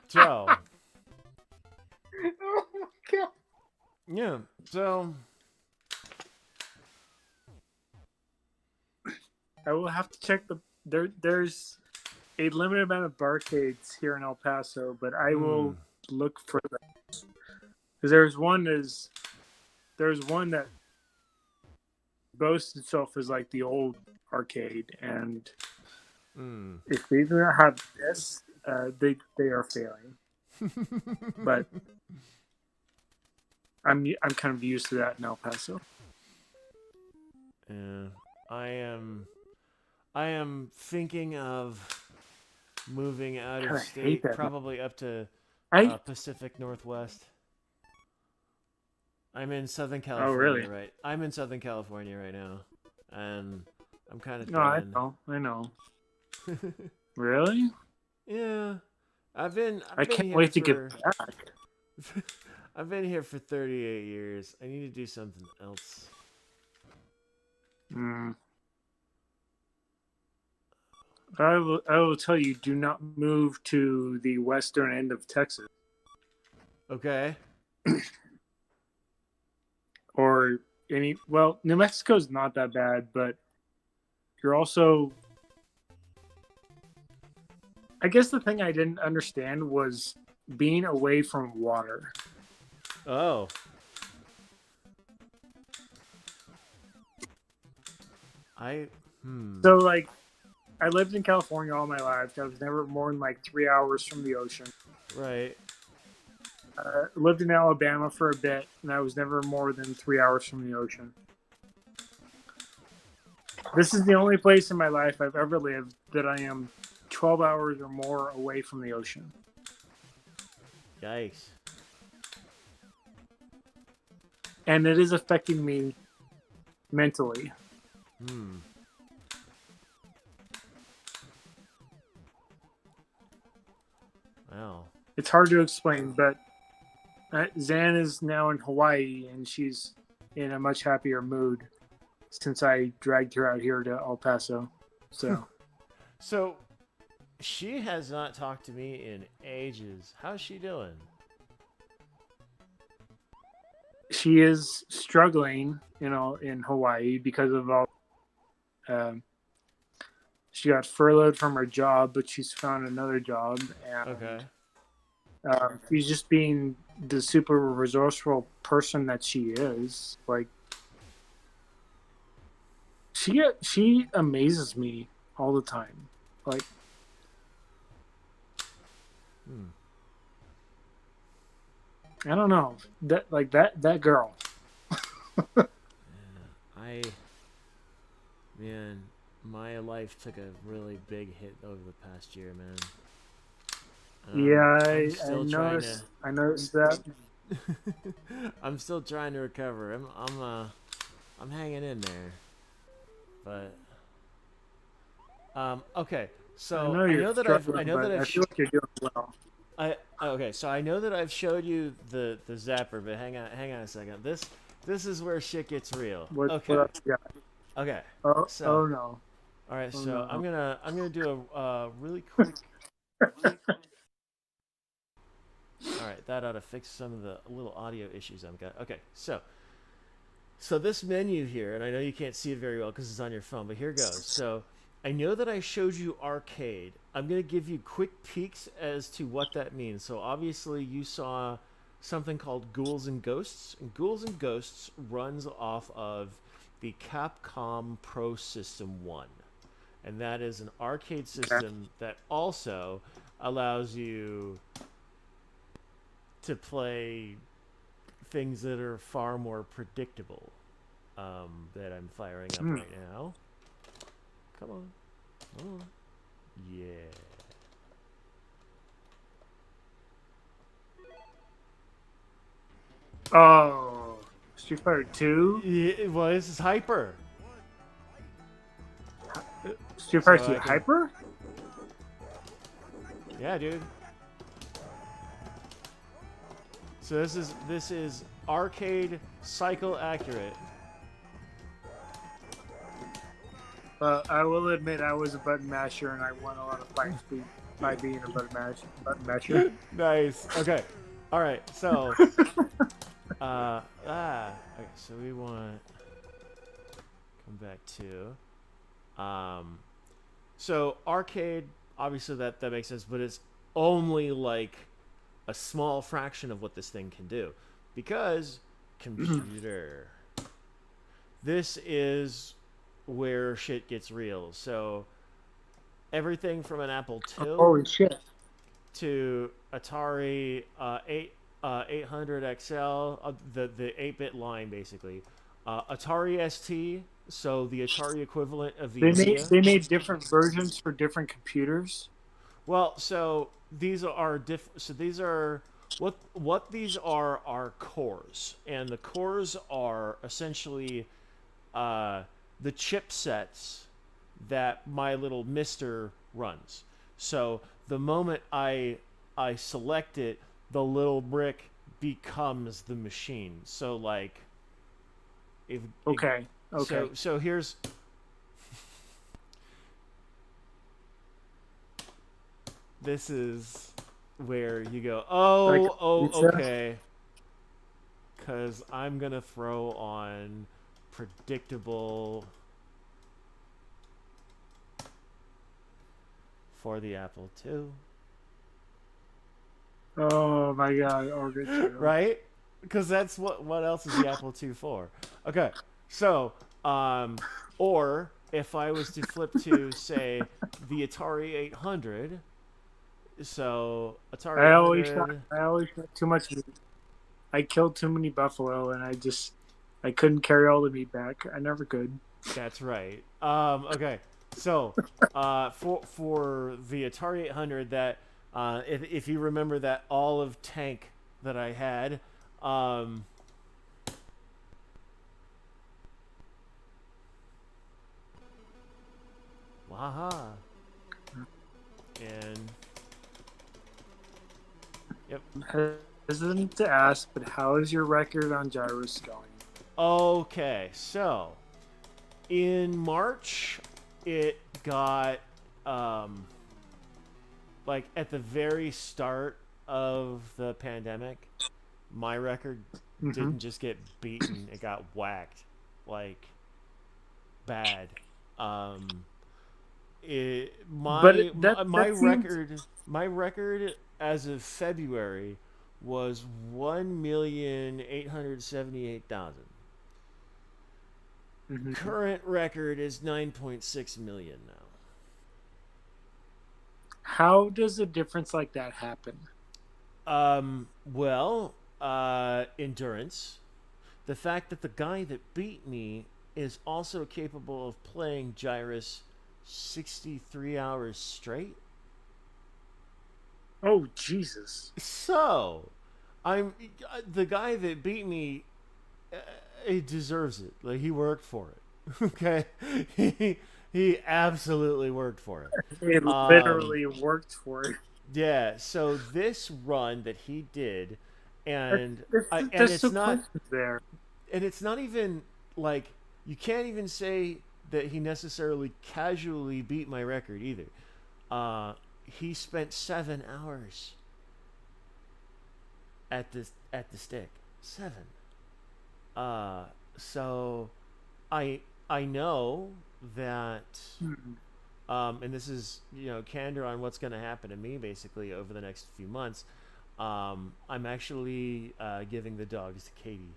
So. Oh my god. Yeah. So. I will have to check there's a limited amount of barcades here in El Paso, but I will look for that. Because there's one that boasts itself as like the old arcade, and if they do not have this, they are failing. But I'm kind of used to that in El Paso. Yeah, I am thinking of moving out of state, probably up to Pacific Northwest. I'm in Southern California. Oh, really? Right. I'm in Southern California right now, and I'm kind of. No, I know. Really? Yeah, I can't wait to get back. I've been here for 38 years. I need to do something else. I will tell you, do not move to the western end of Texas. Okay. or any. Well, New Mexico's not that bad, but you're also. I guess the thing I didn't understand was being away from water. Oh. So like, I lived in California all my life. I was never more than like 3 hours from the ocean. Right. Lived in Alabama for a bit, and I was never more than 3 hours from the ocean. This is the only place in my life I've ever lived that I am 12 hours or more away from the ocean. Yikes. And it is affecting me mentally. Wow. It's hard to explain, but Zan is now in Hawaii, and she's in a much happier mood since I dragged her out here to El Paso. So, So, she has not talked to me in ages. How's she doing? she is struggling, in Hawaii because of all. She got furloughed from her job, but she's found another job, and Okay. she's just being the super resourceful person that she is. Like, she amazes me all the time. Like, I don't know, that girl. Man, my life took a really big hit over the past year, man. Yeah, I'm I still noticed. I noticed that. I'm still trying to recover. I'm hanging in there. But okay. So I know you're struggling, I know that but I I've feel like you're doing well. okay. So I know that I've showed you the zapper, but hang on a second. This is where shit gets real. What Okay. else you got? Okay. Oh, So oh no. all right. Oh, So no. I'm gonna do a really quick. All right, that ought to fix some of the little audio issues I've got. Okay, so this menu here, and I know you can't see it very well because it's on your phone, but here goes. So I know that I showed you arcade. I'm going to give you quick peeks as to what that means. So obviously you saw something called Ghouls and Ghosts. And Ghouls and Ghosts runs off of the Capcom Pro System 1. And that is an arcade system that also allows you to play things that are far more predictable, that I'm firing up right now. Come on. Oh. Yeah. Oh, Street Fighter 2? Yeah, well, this is Hyper. Street Fighter 2 Hyper? Yeah, dude. So this is arcade cycle accurate. I will admit I was a button masher, and I won a lot of fights by being a button masher. Nice. Okay. All right. So, okay. So we want come back to, so arcade. Obviously that makes sense, but it's only like a small fraction of what this thing can do, because computer. This is where shit gets real. So everything from an Apple II Holy shit. to Atari 800 XL, the 8-bit line basically. Atari ST, so the Atari equivalent of the They made different versions for different computers. Well, so these are So these are what these are cores, and the cores are essentially the chipsets that my little Mister runs. So the moment I select it, the little brick becomes the machine. So like, Okay. So here's. This is where you go, okay. because I'm gonna throw on predictable for the Apple II. Oh my God, Oregon Trail. Right? Because that's what else is the Apple II for? Okay, so or if I was to flip to say the Atari 800, so Atari I 800. always got too much meat. I killed too many buffalo, and I couldn't carry all the meat back. I never could. That's right. Okay, so for the Atari 800, that if you remember that olive tank that I had, waha, and yep. Hesitant to ask, but how is your record on Gyros going? Okay, so in March, it got like at the very start of the pandemic, my record didn't just get beaten; it got whacked, like bad. My record as of February was 1,878,000. Current record is 9.6 million now. How does a difference like that happen? Well, endurance. The fact that the guy that beat me is also capable of playing Gyros 63 hours straight. Oh, Jesus. So, I'm the guy that beat me. He deserves it. Like, he worked for it. Okay, he absolutely worked for it. It literally worked for it. Yeah. So this run that he did, and and it's not there, and it's not even like you can't even say that he necessarily casually beat my record either. He spent 7 hours at the stick. 7. So I know that, and this is candor on what's going to happen to me basically over the next few months. I'm actually giving the dogs to Katie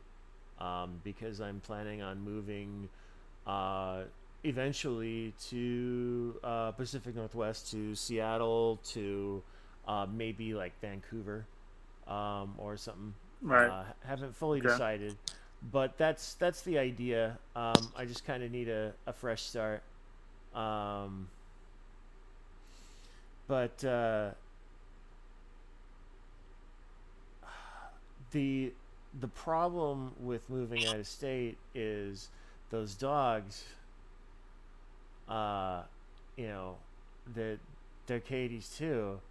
because I'm planning on moving eventually to Pacific Northwest, to Seattle, to maybe like Vancouver or something. Right. Haven't fully decided, but that's the idea. I just kind of need a fresh start. But the problem with moving out of state is those dogs. They're Katie's too,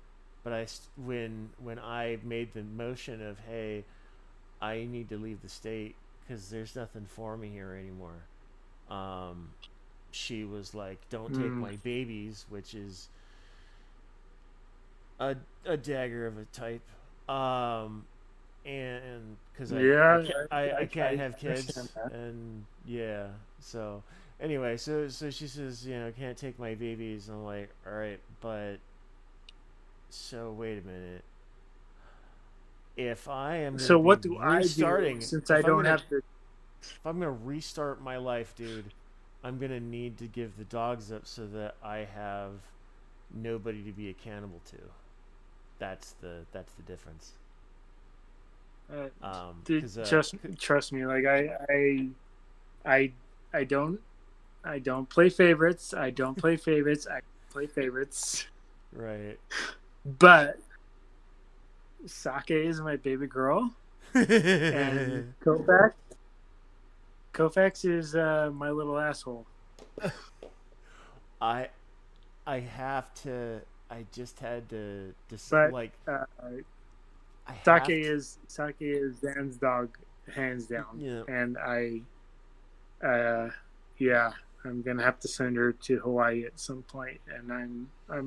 but when I made the motion of, hey, I need to leave the state because there's nothing for me here anymore. She was like, "Don't take my babies," which is a dagger of a type. And because I can't have kids, and so anyway, so she says, can't take my babies, and I'm like, all right, but so wait a minute. If I am what do restarting, I do since I don't have to? If I'm gonna restart my life, dude, I'm gonna need to give the dogs up so that I have nobody to be accountable to. That's the difference. Dude, trust me. Like I don't play favorites. I don't play favorites. I play favorites. Right. But Sake is my baby girl, and Koufax is my little asshole. I just had to decide. Like, Sake is Zan's dog, hands down. Yeah. And I'm gonna have to send her to Hawaii at some point, and I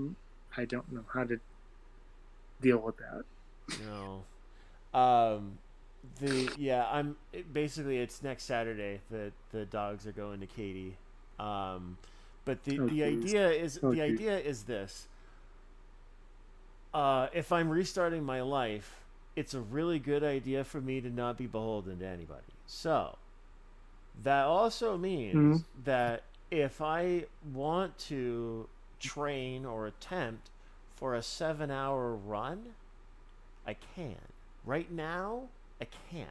don't know how to deal with that. No. basically it's next Saturday that the dogs are going to Katie. But Oh, the geez. idea is Oh, the geez. idea is this. If I'm restarting my life, it's a really good idea for me to not be beholden to anybody. So that also Hmm. means that if I want to train or attempt for a 7 hour run, I can. Right now, I can't.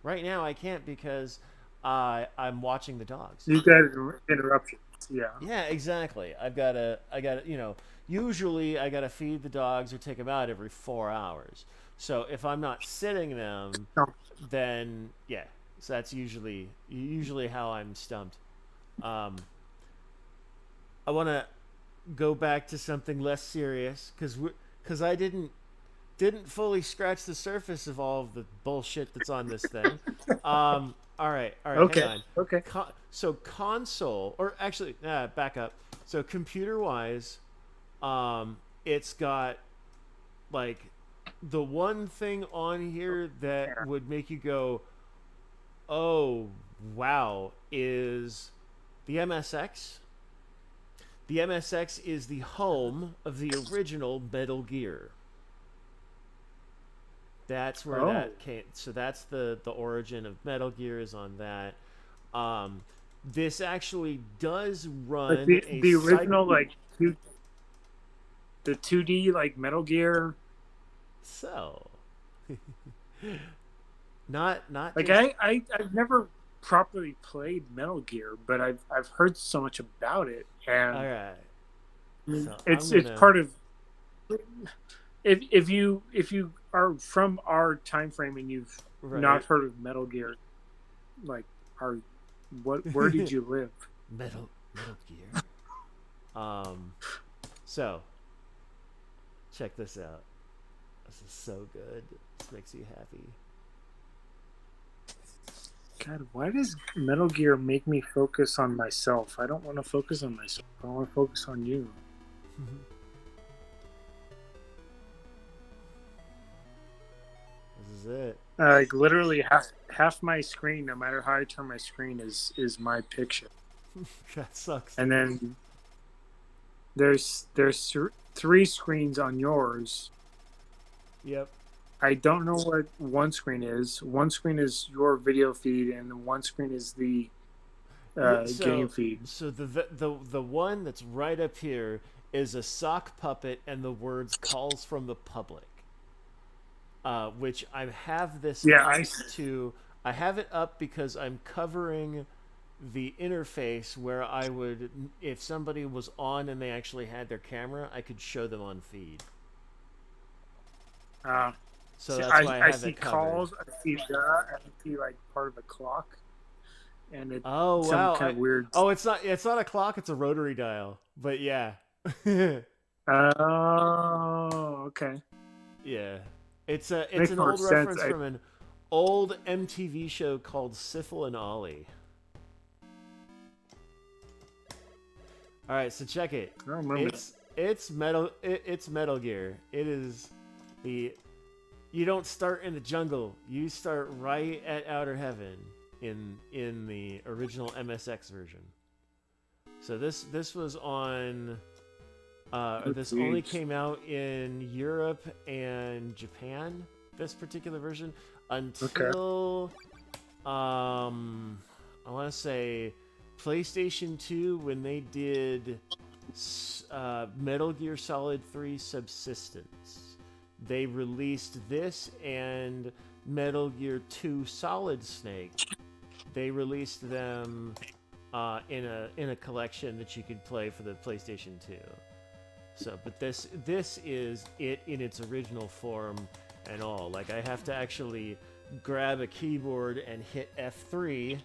Right now, I can't because I'm watching the dogs. You got interruptions. Yeah. Yeah, exactly. Usually I gotta feed the dogs or take them out every 4 hours. So if I'm not sitting them, No. then yeah, so that's usually how I'm stumped. Um, I want to go back to something less serious because I didn't fully scratch the surface of all of the bullshit that's on this thing. All right, hang Okay. on. Okay. So console, or actually, back up. So computer wise, it's got like the one thing on here that would make you go, "Oh, wow," is the MSX. The MSX is the home of the original Metal Gear. That's where Oh, that came. So that's the origin of Metal Gear is on that. Um, this actually does like run the a the side. original the 2D like Metal Gear. So, not Like just I've never properly played Metal Gear, but I've heard so much about it, all and right. So it's part of if you are from our time frame and you've not right. heard of Metal Gear, like are where did you live? Metal Gear. Um, so check this out. This is so good. This makes you happy. God, why does Metal Gear make me focus on myself? I don't want to focus on myself. I want to focus on you. This is it. Like literally half my screen, no matter how I turn my screen, is my picture. That sucks. And then there's three screens on yours. Yep. I don't know what one screen is. One screen is your video feed, and one screen is the Yeah. game feed. So the one that's right up here is a sock puppet and the words "calls from the public," which I have this Yeah, up to. I have it up because I'm covering the interface where I would, if somebody was on and they actually had their camera, I could show them on feed. uh, So see, that's why I I have see it covered. calls. I see that. I see like part of a clock, and it's Oh some wow! kind of weird. It's not a clock. It's a rotary dial. But yeah, Oh, okay. yeah. It's Makes an more old sense. reference from an old MTV show called Syphil and Ollie. All right, so check it. I don't remember that. It's Metal Gear. It is the you don't start in the jungle. You start right at Outer Heaven in the original MSX version. So this was on this only came out in Europe and Japan. This particular version until I want to say PlayStation 2 when they did Metal Gear Solid 3 Subsistence. They released this and Metal Gear 2 Solid Snake. They released them in a collection that you could play for the PlayStation 2. So, but this is it in its original form and all. Like I have to actually grab a keyboard and hit F3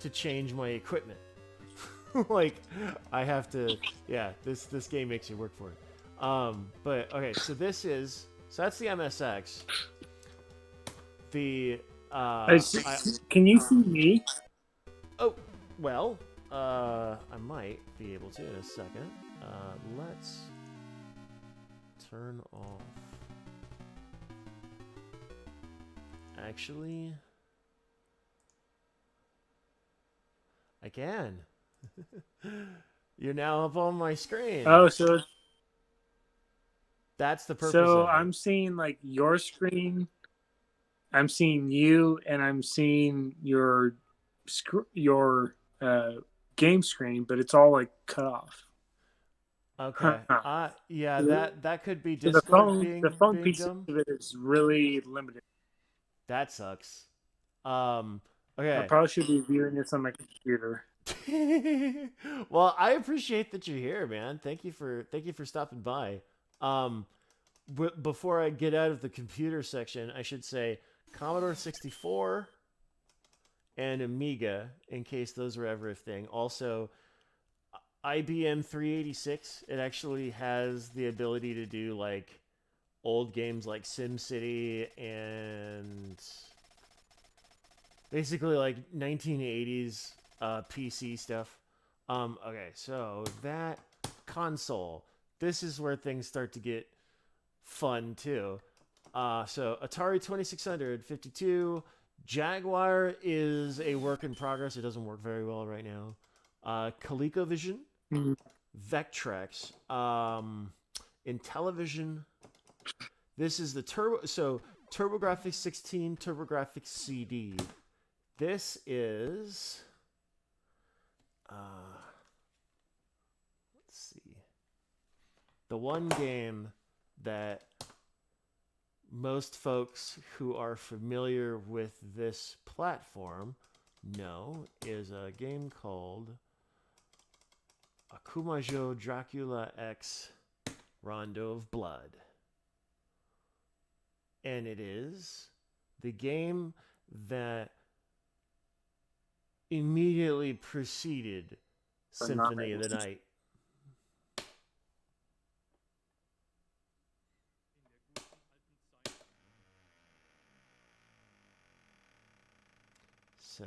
to change my equipment. Like I have to. Yeah, this game makes you work for it. But okay, so that's the MSX. The can you see me? oh well, I might be able to in a second. Let's turn off. Actually, I can. You're now up on my screen. Oh, That's the purpose so of it. I'm seeing like your screen. I'm seeing you, and I'm seeing your game screen, but it's all like cut off. Okay. Huh. Yeah, So that could be the Discord the being phone being piece dumb. of it is really limited. That sucks. Um, I okay. probably should be viewing this on my computer. Well, I appreciate that you're here, man. Thank you for stopping by. Um, before I get out of the computer section, I should say Commodore 64 and Amiga, in case those were ever a thing. Also, IBM 386. It actually has the ability to do like old games like SimCity and basically like 1980s PC stuff. Okay, so that console. This is where things start to get fun too. So Atari 2600, 52. Jaguar is a work in progress. It doesn't work very well right now. ColecoVision, Mhm. Vectrex, Intellivision. This is the Turbo. So TurboGrafx 16, TurboGrafx CD. This is. Let's see. The one game that most folks who are familiar with this platform know is a game called Akumajo Dracula X Rondo of Blood. And it is the game that immediately preceded Symphony of the Night. So,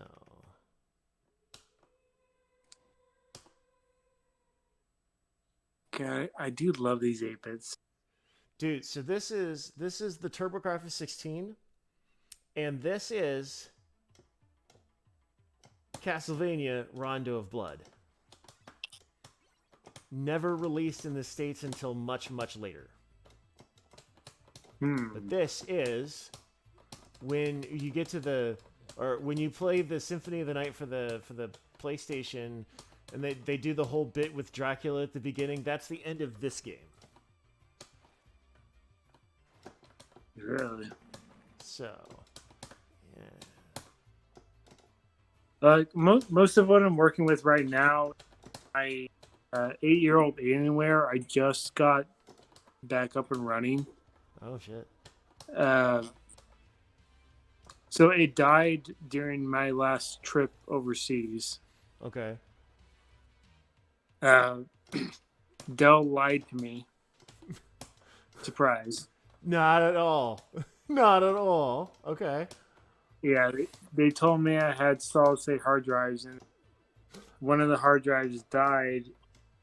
Okay, I do love these 8-bits. dude, so this is the TurboGrafx 16, and this is Castlevania Rondo of Blood. Never released in the States until much, much later. But this is when you get to when you play the Symphony of the Night for the PlayStation, and they do the whole bit with Dracula at the beginning. That's the end of this game. Really? So, yeah. Most of what I'm working with right now, my 8-year-old Alienware, I just got back up and running. Oh shit. So it died during my last trip overseas. Okay. Dell lied to me. Surprise. Not at all. Not at all. Okay. Yeah, they told me I had solid state hard drives, and one of the hard drives died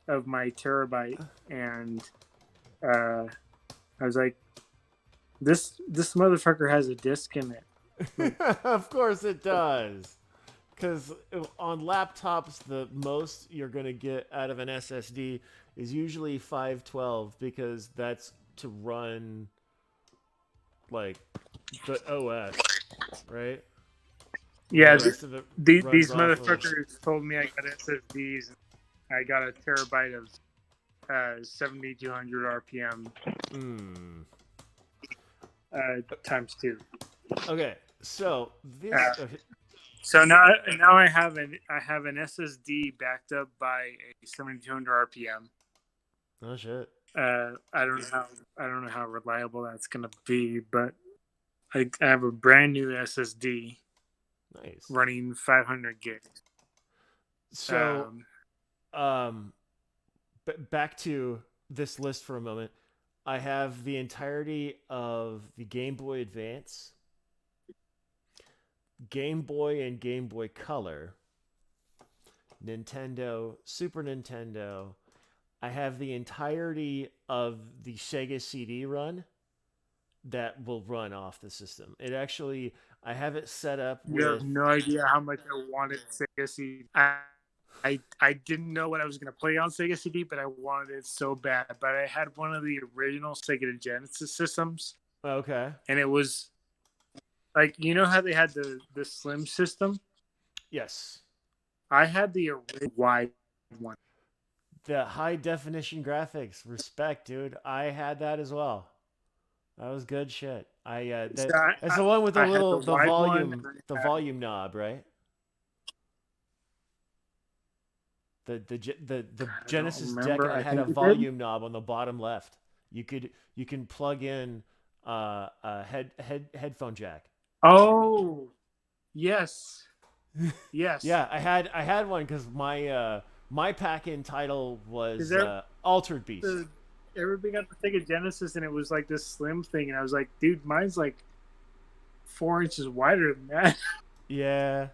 of my terabyte, and I was like, this motherfucker has a disk in it. Of course it does. Because on laptops, the most you're going to get out of an SSD is usually 512, because that's to run like the OS, right? Yeah, The rest of it these runs off of. motherfuckers told me I got SSDs. I got a terabyte of 7,200 RPM times 2. Okay, so this. So now I have an SSD backed up by a 7,200 RPM. Oh shit. I don't know how reliable that's gonna be, but I have a brand new SSD. Nice. Running 500 gigs. So, back to this list for a moment. I have the entirety of the Game Boy Advance, Game Boy and Game Boy Color, Nintendo, Super Nintendo. I have the entirety of the Sega CD run that will run off the system. It actually, I have it set up You have with. no idea how much I wanted Sega CD. I didn't know what I was going to play on Sega CD, but I wanted it so bad. But I had one of the original Sega Genesis systems, Okay. and it was like, you know how they had the Slim system? Yes. I had the original wide one. The high definition graphics, respect, dude. I had that as well. That was good shit. So that's the one with the I had little the wide one. the volume knob, right? The Genesis deck remember. I had a think it did. volume knob on the bottom left. You can plug in a headphone jack. Oh, yes, yes. Yeah, I had one because my pack-in title was there- Altered Beast. Everybody got the Sega Genesis, and it was like this slim thing, and I was like, dude, mine's like 4 inches wider than that. Yeah.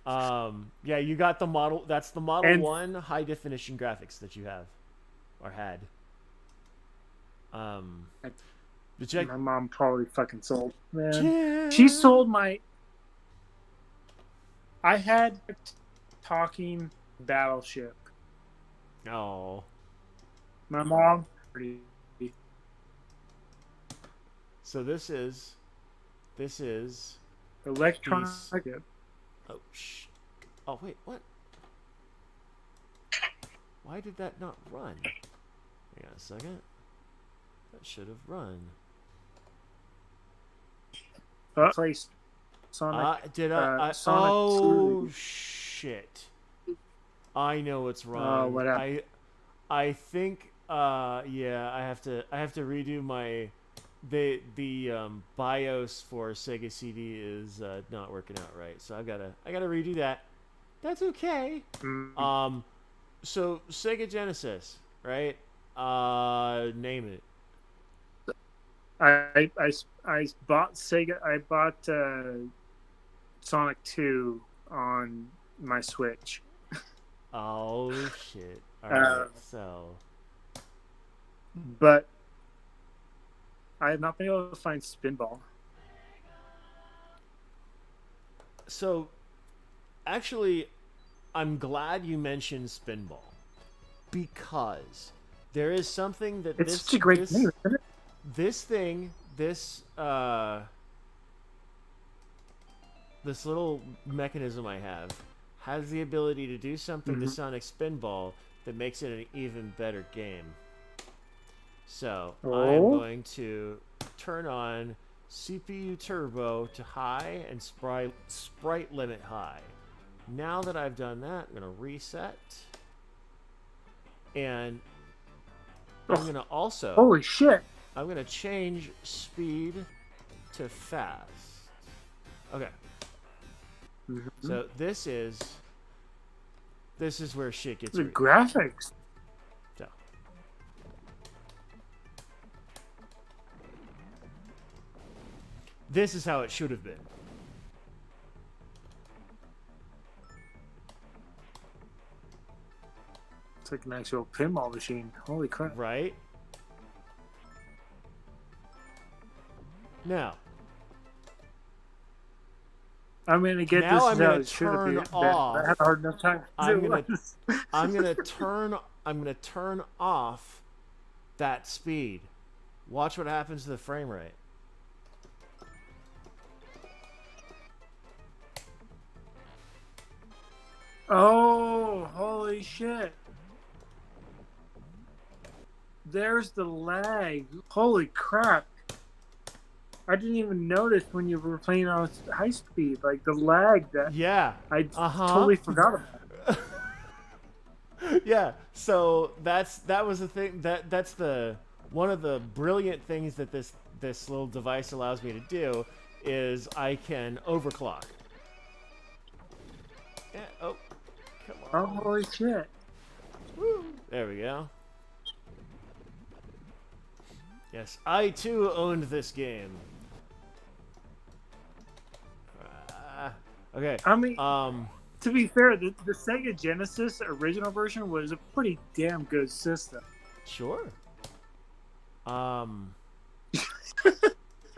Yeah, you got the model. That's the Model And- 1 high definition graphics that you have or had. But check. My mom probably fucking sold. Man, Yeah. she sold my. I had talking battleship. Oh. My mom. So this is Electronic. oh oh wait, what? Why did that not run? Hang on a second. That should have run. Place. Sonic. Did I? Sonic Oh 2. shit! I know what's wrong. what happened? I think yeah, I have to redo my the BIOS for Sega CD is not working out right, so I gotta redo that. That's okay. Mm. So Sega Genesis, right? Name it. I bought Sega. I bought Sonic 2 on my Switch. Oh shit! All right, so. But I have not been able to find Spinball. So, actually, I'm glad you mentioned Spinball because there is something that It's such a great thing, isn't it? This little mechanism I have has the ability to do something to Sonic Spinball that makes it an even better game. So I'm going to turn on CPU turbo to high and sprite limit high. Now that I've done that, I'm going to reset. And I'm going to also... Holy shit. I'm going to change speed to fast. Okay. So this is where shit gets The real. graphics. So. This is how it should have been. It's like an actual pinball machine. Holy crap. Right? Now. I'm going to get Now this I'm is gonna how it should have turn been. off- I had a hard enough time. I'm gonna turn off that speed. Watch what happens to the frame rate. Oh, holy shit. There's the lag. Holy crap. I didn't even notice when you were playing on high speed. Like the lag that Yeah. I totally forgot about. Yeah. So that was the thing that's the one of the brilliant things that this little device allows me to do is I can overclock. Yeah, oh, come Oh, on. holy shit. Woo. There we go. Yes, I too owned this game. Okay. I mean, Um. to be fair, the Sega Genesis original version was a pretty damn good system. Sure. Let's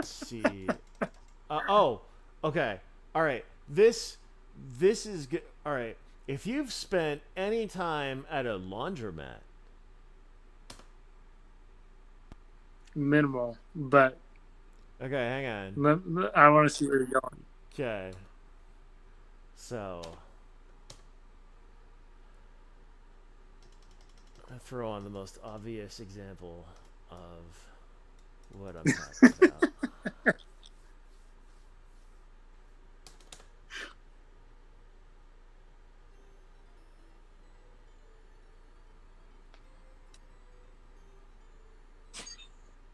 see. Okay. All right. This is good. All right. If you've spent any time at a laundromat, Minimal, but okay, hang on. I want to see where you're going. Okay. So, I throw on the most obvious example of what I'm talking about.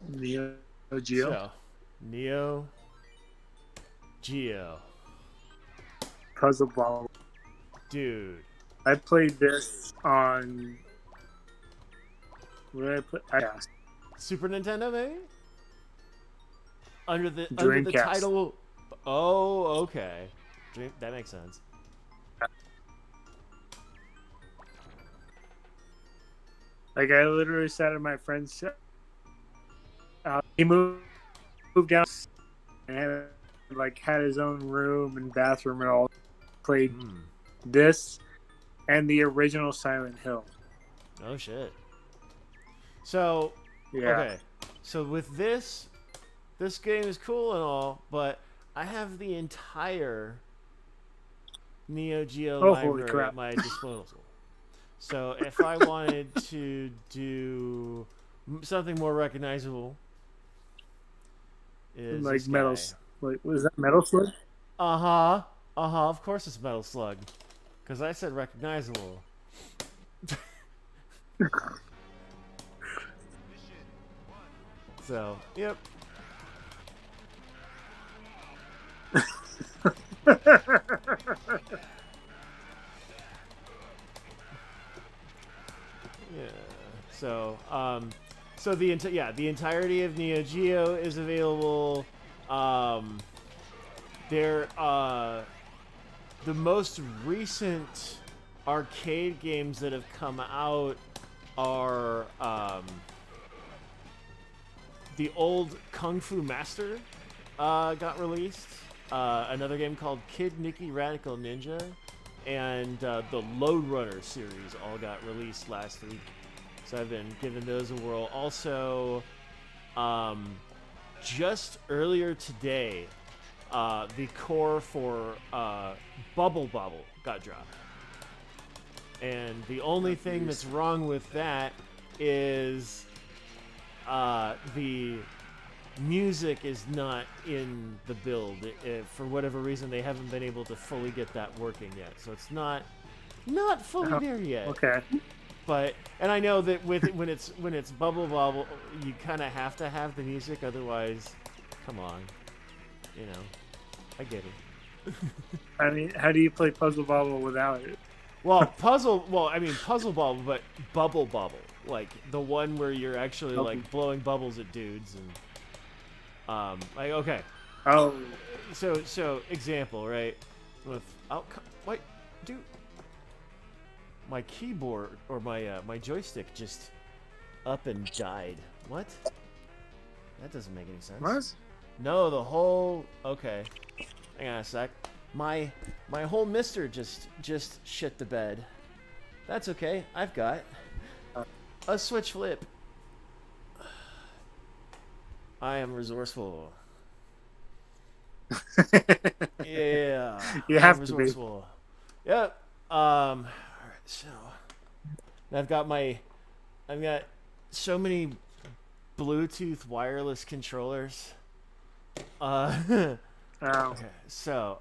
Neo Geo. So, Neo Geo. Puzzle Ball. Dude. I played this on. Where did I put? Super Nintendo, maybe? Under the Dreamcast. title. Oh, okay. That makes sense. Like I literally sat at my friend's. He moved down and had his own room and bathroom and all. Played this and the original Silent Hill. Oh shit. So Yeah. okay. So with this game is cool and all, but I have the entire Neo Geo library at my disposal. So if I wanted to do something more recognizable, is like Metal. Like, was that Metal Slug? Of course it's Metal Slug, because I said recognizable. So, yep. Yeah. So, so the entirety of Neo Geo is available. The most recent arcade games that have come out are the old Kung Fu Master got released. Another game called Kid Nicky Radical Ninja, and the Lode Runner series all got released last week. So I've been giving those a whirl. Also, just earlier today, the core for Bubble Bobble got dropped. And the only thing that's wrong with that is the music is not in the build. For whatever reason, they haven't been able to fully get that working yet. So it's not fully there yet. Okay. But and I know that when it's Bubble Bobble, you kind of have to have the music, otherwise, come on, you know, I get it. I mean, how do you play Puzzle Bobble without it? Puzzle Bobble, but Bubble Bobble, like the one where you're actually like blowing bubbles at dudes and like okay. Oh. So example, right? Wait, dude. My keyboard or my joystick just up and died. What? That doesn't make any sense. What? No, the whole. Okay, hang on a sec. My whole Mister just shit the bed. That's okay. I've got a switch flip. I am resourceful. Yeah, you have I'm to resourceful. Be. Yep. So I've got so many Bluetooth wireless controllers. Okay, so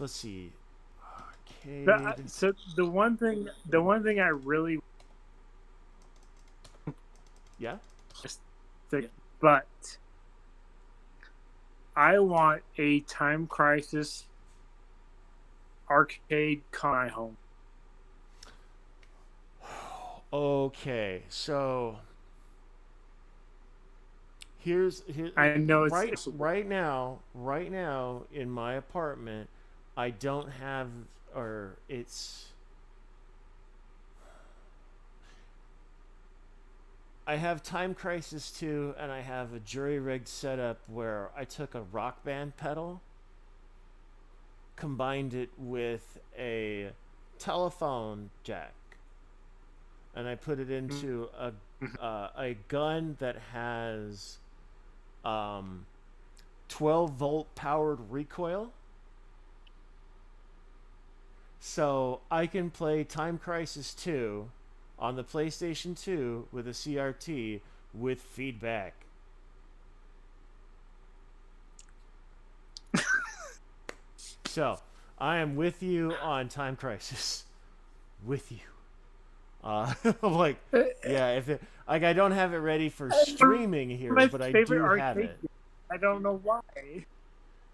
let's see. Arcade. So the one thing I really but I want a Time Crisis arcade on my home. Okay, so here's I know it's right now in my apartment I don't have, or I have Time Crisis 2, and I have a jury-rigged setup where I took a Rock Band pedal, combined it with a telephone jack, and I put it into a gun that has 12-volt powered recoil. So I can play Time Crisis 2 on the PlayStation 2 with a CRT with feedback. So I am with you on Time Crisis. With you. Like, yeah, if it, like, I don't have it ready for streaming here, but I do have it. I don't know why.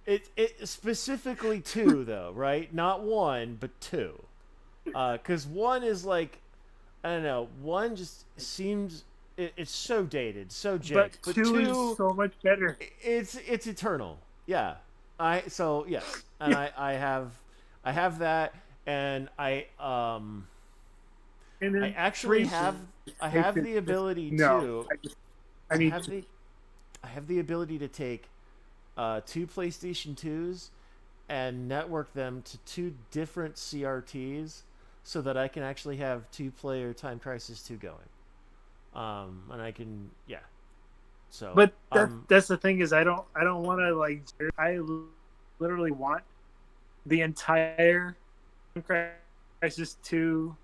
It specifically 2 though, right? Not 1, but 2. Because 1 is like, I don't know. 1 just seems it's so dated, so jank. But 2 is so much better. It's eternal. Yeah. Yes, and I have that, and I actually have the ability to. I have the ability to take 2 PlayStation 2s and network them to 2 different CRTs so that I can actually have 2-player Time Crisis 2 going. And I can, yeah. So, but that's the thing is I don't want to like. I literally want the entire Time Crisis 2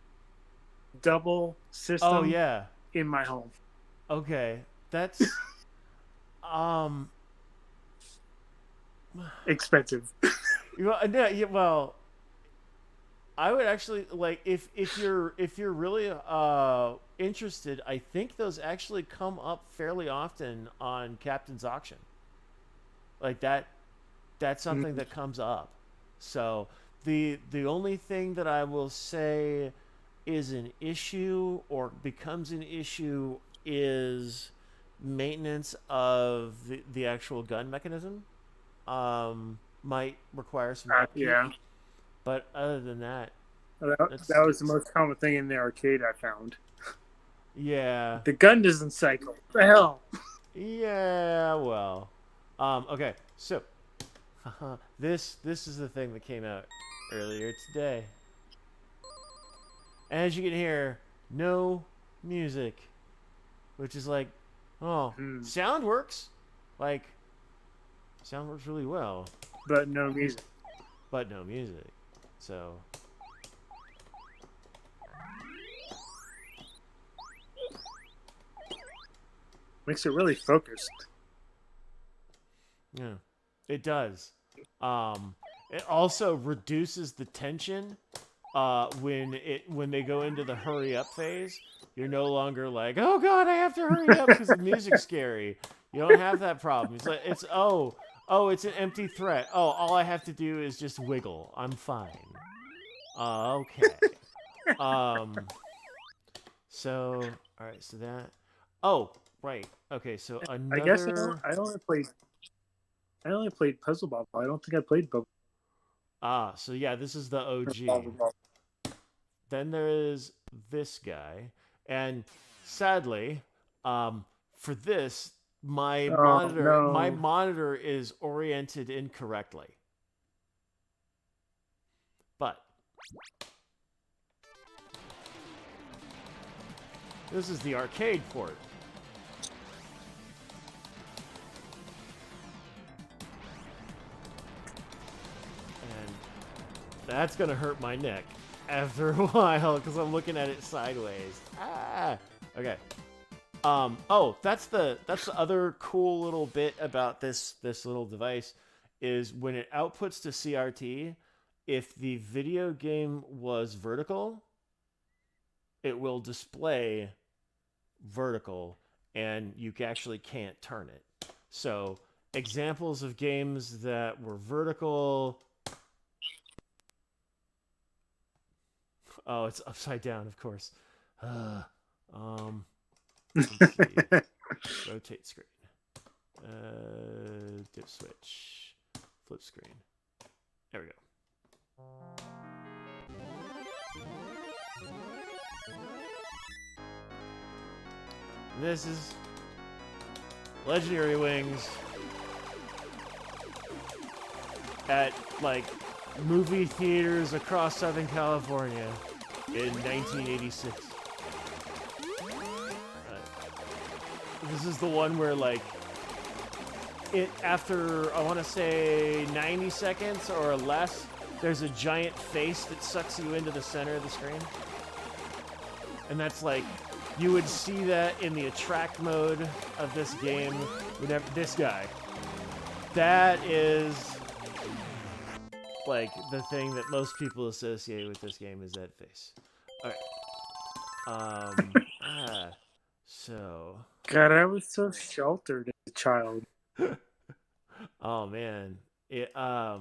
double system. Oh yeah, in my home. Okay, that's expensive. Well, I would actually like if you're really interested. I think those actually come up fairly often on Captain's Auction. Like that's something that comes up. So the only thing that I will say is an issue or becomes an issue is maintenance of the actual gun mechanism. Might require some upkeep. Yeah. But other than that, that was the most common thing in the arcade I found. Yeah. The gun doesn't cycle. What the hell? Yeah, well. Okay, so this is the thing that came out earlier today. As you can hear, no music. Which is like, sound works. Like, sound works really well. But no music. So makes it really focused. Yeah, it does. It also reduces the tension when they go into the hurry up phase. You're no longer like, oh god, I have to hurry up because the music's scary. You don't have that problem. It's like it's an empty threat. Oh, all I have to do is just wiggle. I'm fine. Okay. So all right. So that. Oh, right. Okay. So another. I guess I only played Puzzle Bobble. I don't think I played Bubble. So yeah, this is the OG. Then there is this guy, and sadly, for this, my monitor is oriented incorrectly. But this is the arcade port. And that's gonna hurt my neck after a while because I'm looking at it sideways. Okay. Oh, that's the other cool little bit about this little device is when it outputs to CRT, if the video game was vertical, it will display vertical and you actually can't turn it. So, examples of games that were vertical. Oh, it's upside down, of course. Let's see. Rotate screen. Dip switch. Flip screen. There we go. This is Legendary Wings at, like, movie theaters across Southern California in 1986. This is the one where, like, after, I want to say, 90 seconds or less, there's a giant face that sucks you into the center of the screen. And that's like, you would see that in the attract mode of this game. Whenever this guy, that is like the thing that most people associate with this game, is that face. All right. So. God, I was so sheltered as a child. Oh man, I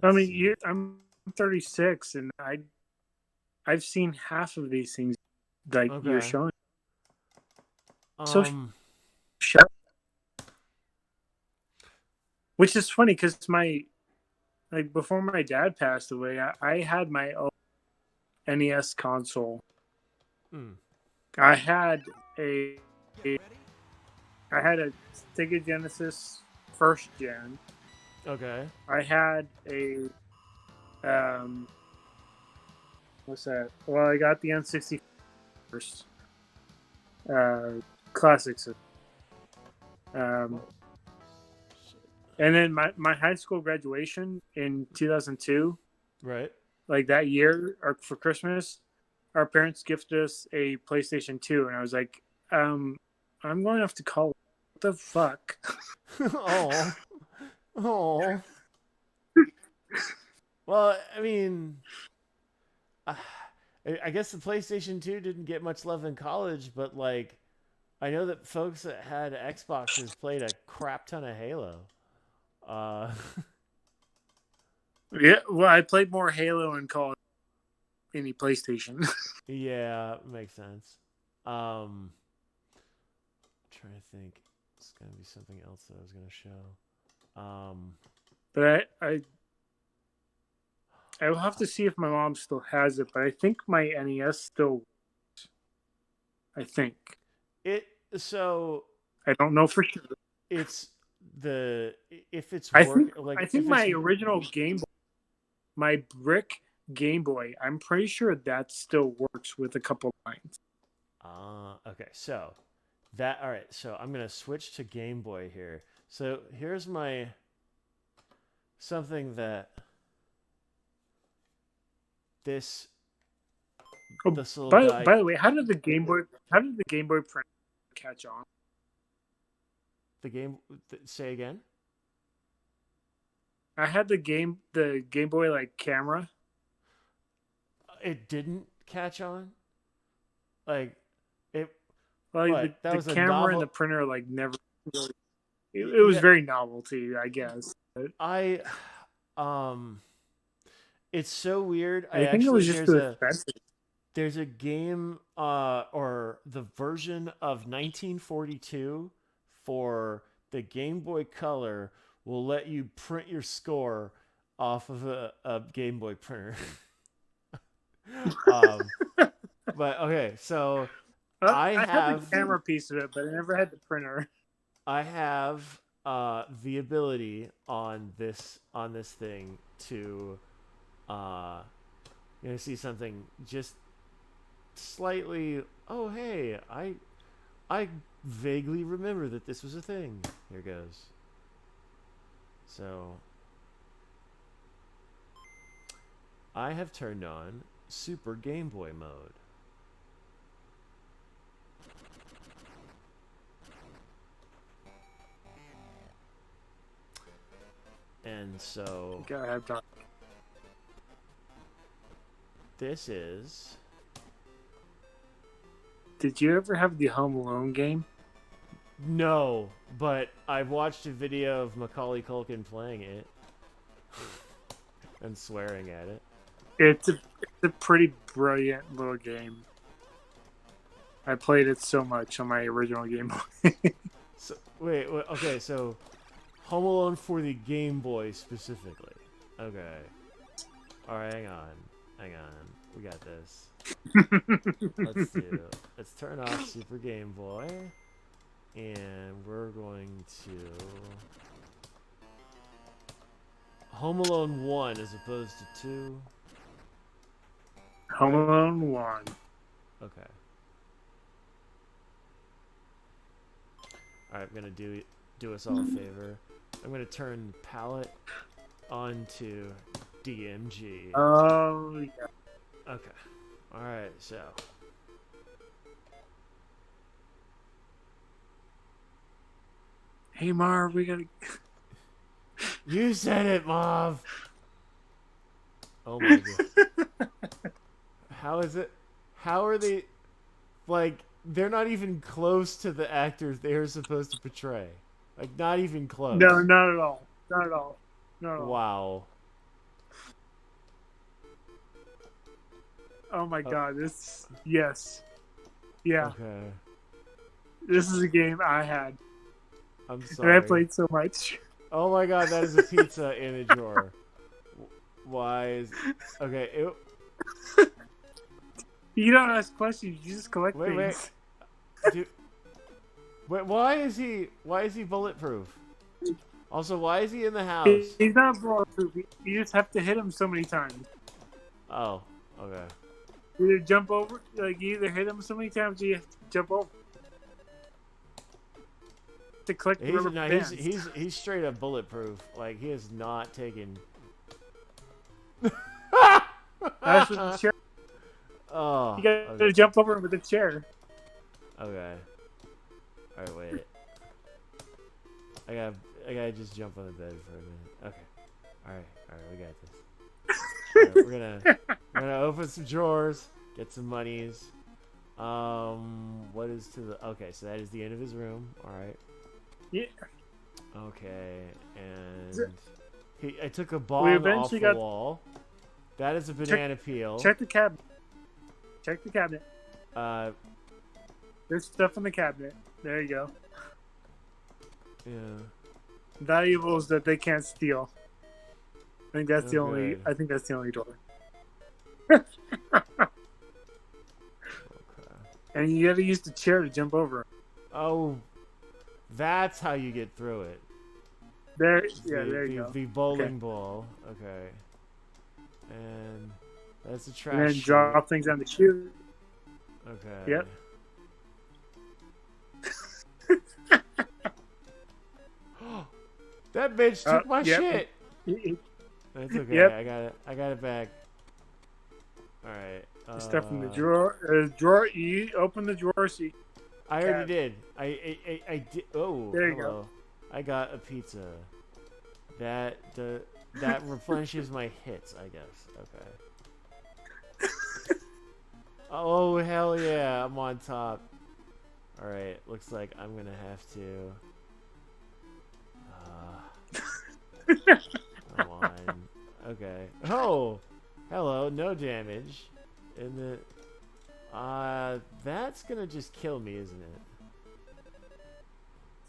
mean, I'm 36, and I've seen half of these things like you're showing. So which is funny because before my dad passed away, I had my own NES console. I had a Sega Genesis first gen. Okay. I had a what's that? Well, I got the N64 first. Classics. And then my high school graduation in 2002. Right. Like that year, or for Christmas, our parents gifted us a PlayStation 2, and I was like, I'm going off to college. What the fuck? Oh. Oh. Well, I mean, I guess the PlayStation 2 didn't get much love in college, but like, I know that folks that had Xboxes played a crap ton of Halo. Yeah, well, I played more Halo in college than any PlayStation. Yeah, makes sense. I'm trying to think. It's gonna be something else that I was gonna show. But I will have to see if my mom still has it, but I think my NES still works. I think. So I don't know for sure. It's if it's I think my original Game Boy, my brick Game Boy, I'm pretty sure that still works with a couple lines. Okay. So all right. So I'm going to switch to Game Boy here. So here's something that this little guy. By the way, how did the Game Boy print catch on? Say again? I had the Game Boy like camera. It didn't catch on. Like it. Well, the camera and the printer like never. Really, it was very novelty, I guess. It's so weird. I think it was just too expensive. There's a game, or the version of 1942 for the Game Boy Color will let you print your score off of a Game Boy printer. But okay, so I have the camera piece of it, but I never had the printer. I have the ability on this thing to you're gonna see something just slightly. Oh hey, I vaguely remember that this was a thing. Here goes. So I have turned on Super Game Boy mode. And so go ahead, Tom. This is. Did you ever have the Home Alone game? No, but I've watched a video of Macaulay Culkin playing it and swearing at it. It's a pretty brilliant little game. I played it so much on my original Game Boy. So wait, okay, so Home Alone for the Game Boy specifically. Okay. All right, hang on. Hang on. We got this. Let's turn off Super Game Boy. And we're going to Home Alone 1 as opposed to 2. Home Alone 1. Okay. Alright, I'm gonna do us all a favor. I'm gonna turn palette onto DMG. Oh, yeah. Okay. Alright, so. Hey, Marv, we gotta. You said it, Mauve! Oh my god. How is it? How are they. Like, they're not even close to the actors they're supposed to portray. Like, not even close. No, not at all. Not at all. Not at all. Wow. Oh my god, this. Yes. Yeah. Okay. This is a game I had. I'm sorry. And I played so much. Oh my god, that is a pizza in a drawer. Why is... Okay, You don't ask questions, you just collect Wait. things. Dude, wait, why is he bulletproof? Also, why is he in the house? He's not bulletproof. You just have to hit him so many times. Oh, okay. You either jump over, like you either hit him so many times or you have to jump over. To collect the rubber bands. He's straight up bulletproof. Like, he is not taking... That's with the chair. Oh, You gotta jump over him with the chair. Okay. Alright, wait. I gotta just jump on the bed for a minute. Okay. Alright, we got this. Alright, we're gonna open some drawers, get some monies. What is to the... Okay, so that is the end of his room. Alright. Yeah. Okay, and... I took a bong off the wall. That is a banana peel. Check the cabinet. Check the cabinet. There's stuff in the cabinet. There you go. Yeah. Valuables that they can't steal. I think that's the only. Good. I think that's the only door. Okay. And you got to use the chair to jump over. Oh, that's how you get through it. There, yeah, there you go. The bowling ball. Okay. And that's a trash. And then drop things on the chute. Okay. Yep. That bitch took my shit. That's okay. Yep. I got it back. All right. Stuff in the drawer. Drawer. You open the drawer. So you I already did. I did. Oh, there you hello. go. I got a pizza. That replenishes my hits, I guess. Okay. Oh hell yeah! I'm on top. All right. Looks like I'm gonna have to. Come on. Okay. Oh, hello. No damage. And the. That's gonna just kill me, isn't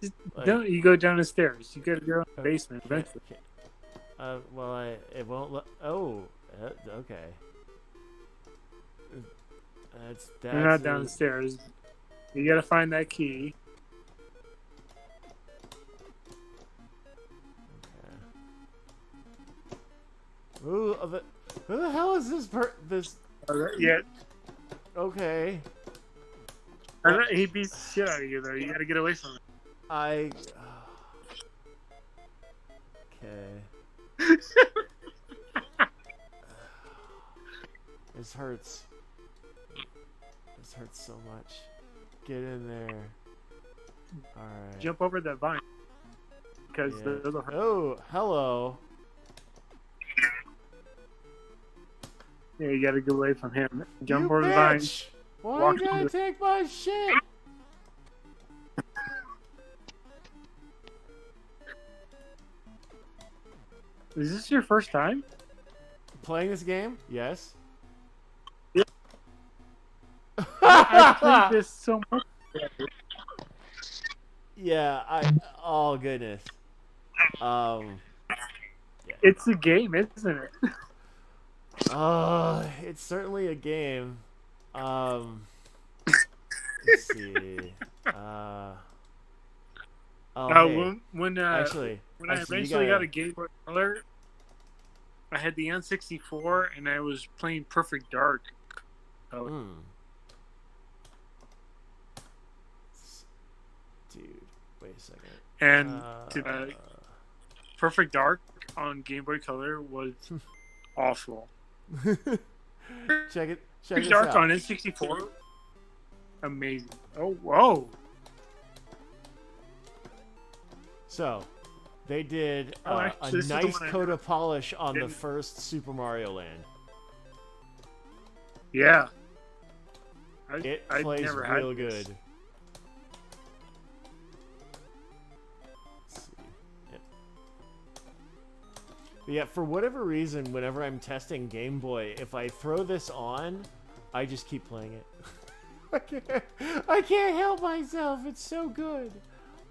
it? Like, don't you go down the stairs? You gotta go in the basement eventually. Well, it won't. Oh, okay. That's You're not downstairs. You gotta find that key. Okay. Ooh, who the hell is this? Yeah. Okay. He beats the shit out of you, though. You gotta get away from him. Okay. This hurts. This hurts so much. Get in there. Alright. Jump over that vine. Because those will hurt. Oh, hello. Yeah, you gotta get away from him. Jump You over the vine. Why are you gonna take my shit? Is this your first time? Playing this game? Yes. Yeah. I played this so much. Yeah, oh goodness. Yeah. It's a game, isn't it? It's certainly a game. Let's see. Hey. When Actually, I you eventually got gotta. a Game Boy Color, I had the N64 and I was playing Perfect Dark. Hmm. Dude, wait a second. And Perfect Dark on Game Boy Color was awful. Check Perfect this Dark out. on N64, amazing. Oh, whoa. So, they did Actually, a this is the nice one I coat of polish on the didn't- first Super Mario Land. Yeah. It I plays never real had this. good. Let's see. But yeah, for whatever reason, whenever I'm testing Game Boy, if I throw this on, I just keep playing it. I can't help myself. It's so good.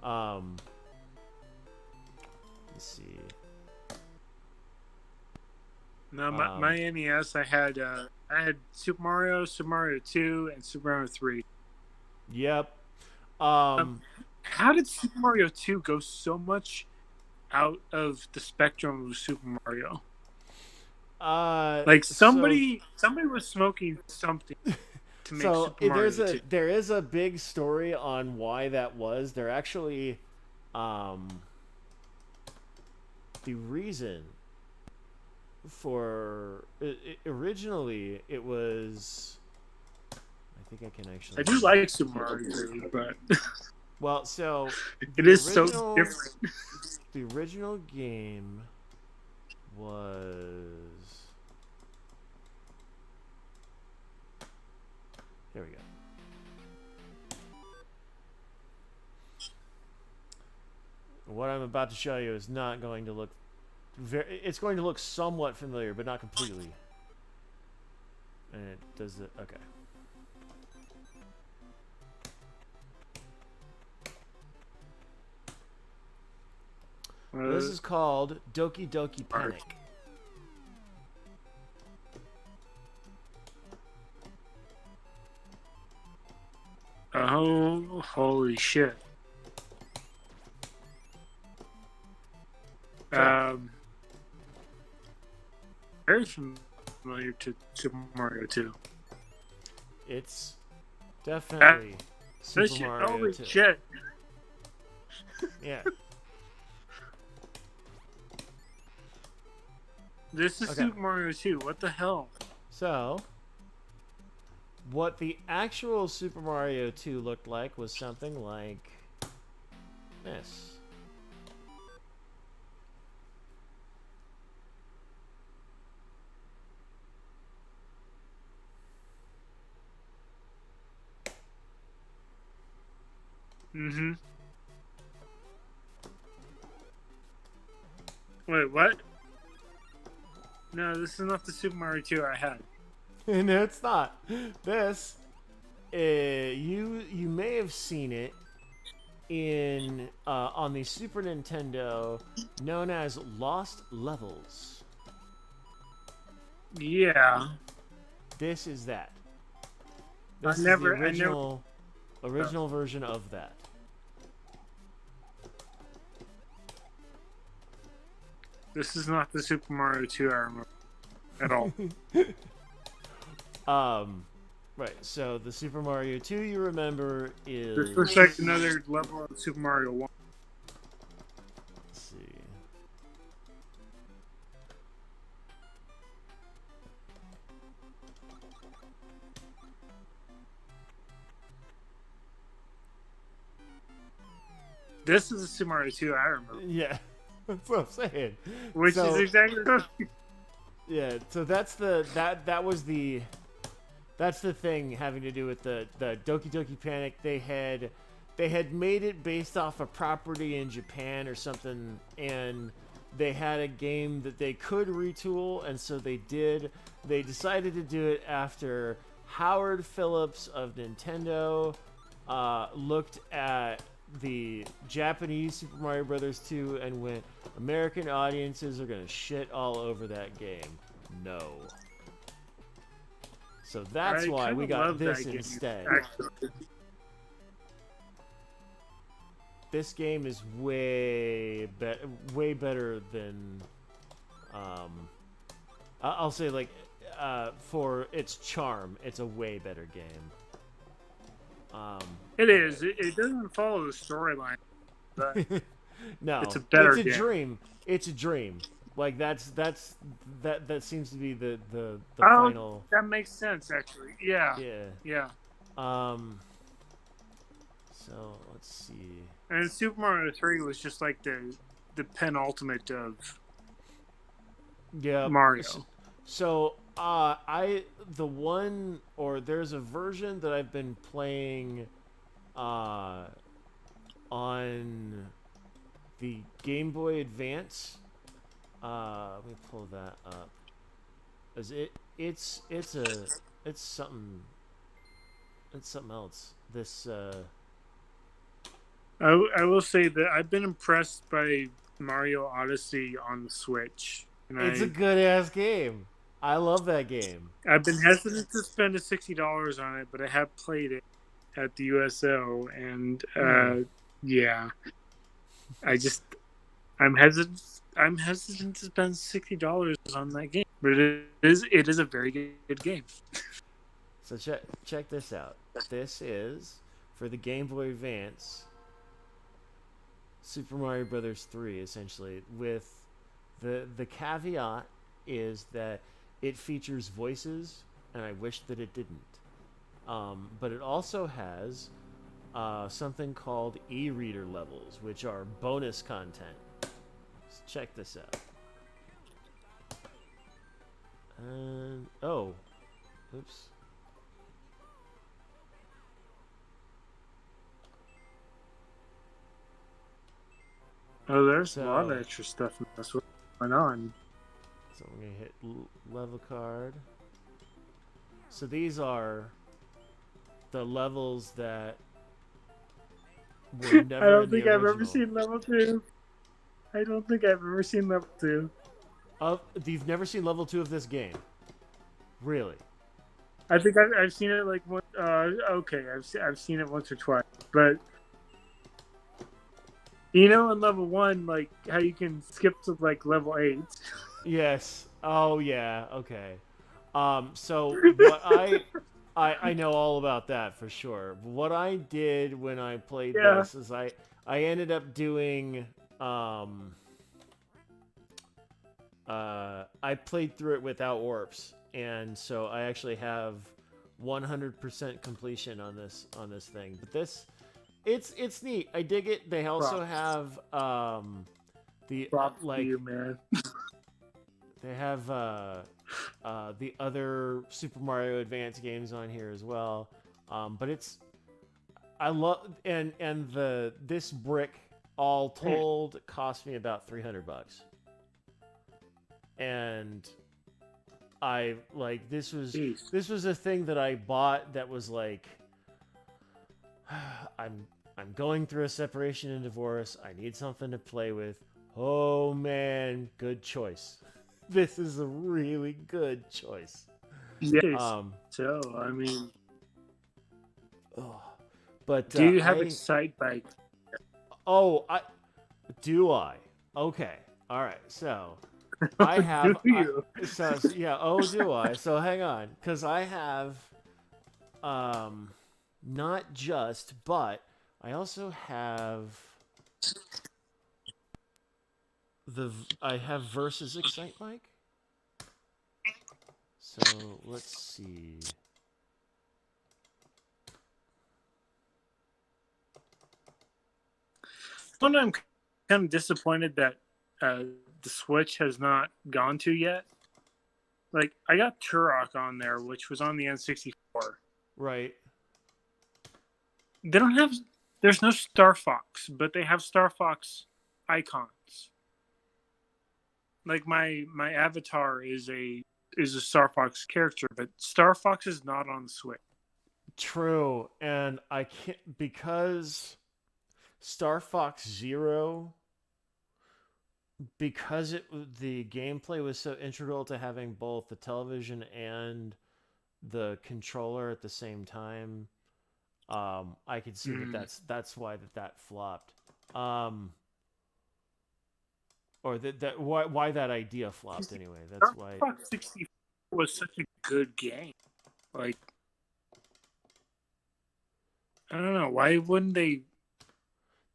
Let's see. No, my NES, I had Super Mario 2, and Super Mario 3. Yep. How did Super Mario 2 go so much out of the spectrum of Super Mario? Like somebody was smoking something to make Super Mario 2. There is a big story on why that was. There actually, the reason for originally it was. I think I can actually. I do like Super Mario 3, but well, so it is so different. The original game was. Here we go. What I'm about to show you is not going to look it's going to look somewhat familiar, but not completely. And it does it. Okay. This is called Doki Doki Panic. Oh, holy shit. Very familiar to Super Mario 2. It's definitely Super Mario holy 2. Shit. Yeah. This is Super Mario 2. What the hell? So, what the actual Super Mario 2 looked like was something like this. Mm-hmm. Wait, what? No, this is not the Super Mario 2 I had. No, it's not. This, you may have seen it in on the Super Nintendo, known as Lost Levels. Yeah. This is that. This is the original version of that. This is not the Super Mario 2 I remember at all. Right. So the Super Mario 2 you remember is. This looks like another level of Super Mario 1. Let's see. This is the Super Mario 2 I remember. Yeah, that's what I'm saying. Which is exactly. Yeah. So that's that was the. That's the thing having to do with the Doki Doki Panic. They had made it based off a property in Japan or something, and they had a game that they could retool, and so they did. They decided to do it after Howard Phillips of Nintendo looked at the Japanese Super Mario Brothers 2 and went, American audiences are gonna shit all over that game. No. So that's I why kind we of got love this that game. instead. Actually. This game is way better than I'll say, like, for its charm, it's a way better game. It is. It doesn't follow the storyline, but No, it's a better it's a game. dream. It's a dream. Like that seems to be the Oh, final. that makes sense, actually. Yeah. Yeah. Yeah. So let's see. And Super Mario 3 was just like the penultimate of Yeah. Mario. So there's a version that I've been playing on the Game Boy Advance. Let me pull that up. It's something else. This I will say that I've been impressed by Mario Odyssey on the Switch. And it's a good ass game. I love that game. I've been hesitant to spend $60 on it, but I have played it at the USO, and yeah, I'm hesitant. I'm hesitant to spend $60 on that game, but it is a very good game. So check this out. This is for the Game Boy Advance. Super Mario Brothers 3, essentially, with the caveat is that it features voices, and I wish that it didn't. But it also has something called e-reader levels, which are bonus content. So check this out. And oops. Oh, there's a lot of extra stuff in this. What's going on? So I'm gonna hit level card. So these are the levels that were never. I don't think I've ever seen level 2. I don't think I've ever seen level 2. You've never seen level 2 of this game, really? I think I've seen it like one. Okay, I've seen it once or twice, but you know, in level 1, like how you can skip to like level 8. Yes. Oh yeah. Okay. So what I know all about that for sure. What I did when I played this is I ended up doing I played through it without warps, and so I actually have 100% completion on this thing. But this it's neat. I dig it. They also have the Props like to you, man. they have the other Super Mario Advance games on here as well. But I love and this brick all told cost me about $300. And I like this was a thing that I bought that was like I'm going through a separation and divorce. I need something to play with. Oh man, good choice. This is a really good choice. Yes. So I mean, but do you have a Excite Bike? Oh, do I? Okay, all right. So I have. Do you? Yeah. Oh, do I? So hang on, because I have, not just, but I also have I have Versus Excite Bike. So let's see. One I'm kind of disappointed that the Switch has not gone to yet. Like, I got Turok on there, which was on the N64. Right. They don't have. There's no Star Fox, but they have Star Fox icons. Like my avatar is a Star Fox character, but Star Fox is not on the Switch. True, and I can't because Star Fox Zero, because the gameplay was so integral to having both the television and the controller at the same time, I could see that's why that flopped. Or that why that idea flopped anyway. That's why. Star Fox 64 was such a good game. Like, I don't know, why wouldn't they?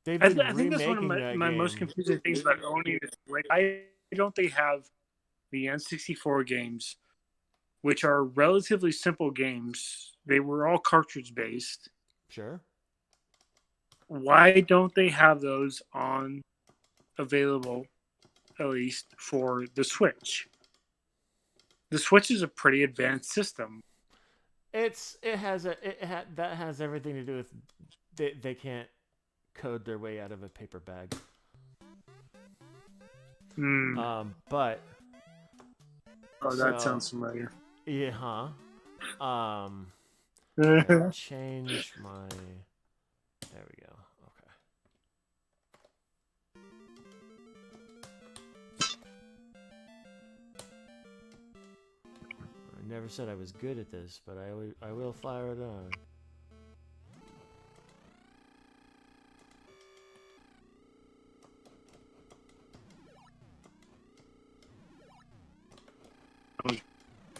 They've I been think that's one of remaking that my game. most confusing things about owning this. Like, why don't they have the N64 games, which are relatively simple games? They were all cartridge based. Sure. Why don't they have those on available, at least for the Switch? The Switch is a pretty advanced system. That has everything to do with they can't code their way out of a paper bag. But that sounds familiar. Yeah, huh? Change my. There we go. Okay. I never said I was good at this, but I will fire it on.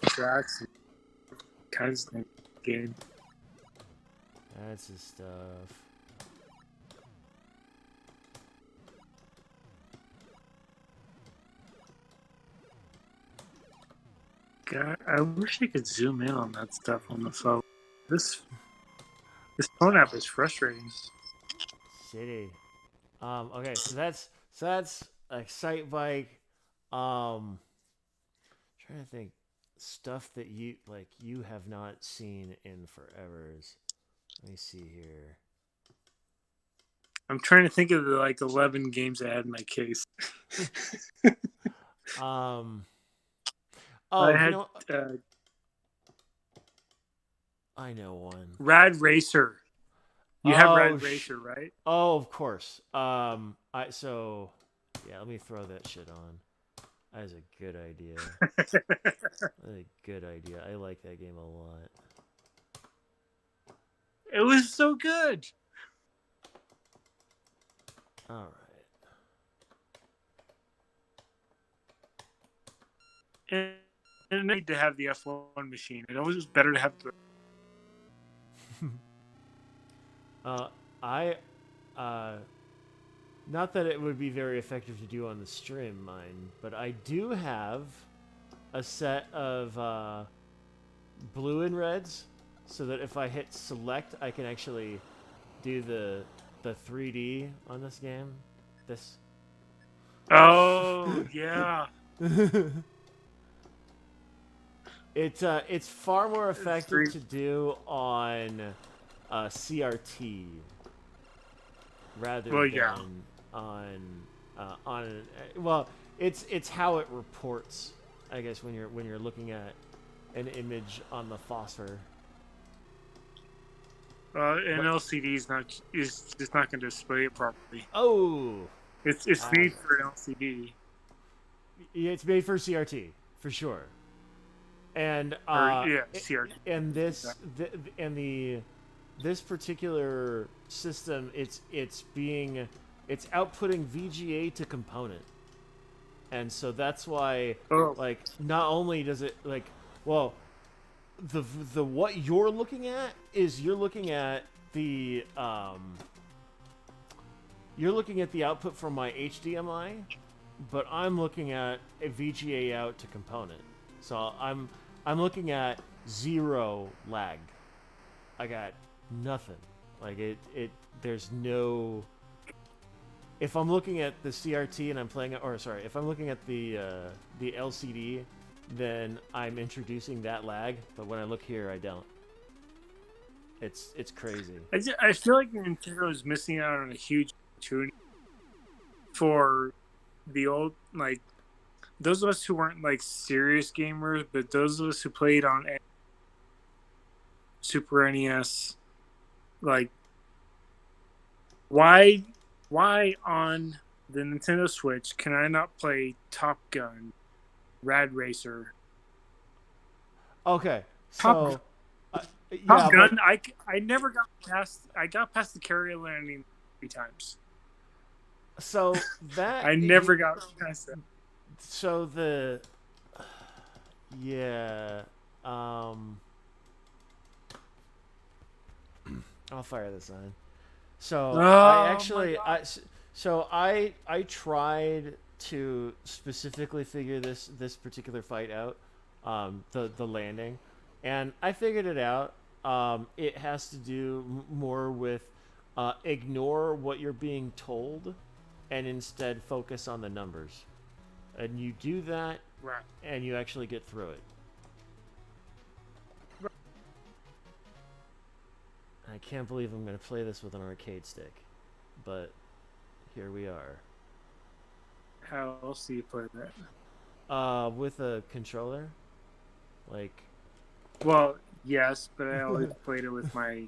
Tracks, kinds of game. That's his stuff. God, I wish I could zoom in on that stuff on the phone. This phone app is frustrating. City. Okay, so that's Excite Bike. Trying to think stuff that you have not seen in forevers. Let me see here. I'm trying to think of the 11 games I had in my case. Oh, I had I know one. Rad Racer. You have Rad Racer, right? Oh, of course. Let me throw that shit on. That is a good idea. That's a good idea. I like that game a lot. It was so good. All right. And I need to have the F1 machine. It always was better to have the. Not that it would be very effective to do on the stream, mine, but I do have a set of blue and reds, so that if I hit select, I can actually do the 3D on this game. This. Oh yeah. It's far more effective to do on CRT rather than on well, it's how it reports, I guess, when you're looking at an image on the phosphor. An LCD is just not going to display it properly. Oh, it's made for an LCD. It's made for CRT for sure. And CRT. And this this particular system, it's outputting VGA to component, and so that's why not only does it the what you're looking at is you're looking at the output from my HDMI, but I'm looking at a VGA out to component, so I'm looking at 0 lag. I got nothing. There's no. If I'm looking at the CRT and I'm playing it, if I'm looking at the LCD, then I'm introducing that lag. But when I look here, I don't. It's crazy. I feel like Nintendo is missing out on a huge opportunity for the old those of us who weren't serious gamers, but those of us who played on Super NES, why on the Nintendo Switch can I not play Top Gun, Rad Racer? Okay, Top So, uh, Top yeah, but Gun. I never got past. I got past the carrier landing 3 times. so that I never got past that. so the yeah, um, I'll fire this on. So I Oh my actually god! I tried to specifically figure this particular fight out, the landing, and I figured it out. It has to do more with ignore what you're being told, and instead focus on the numbers, and you do that, Right. and you actually get through it. I can't believe I'm going to play this with an arcade stick, but here we are. How else do you play that? With a controller, like, Well, yes, but I always played it with my.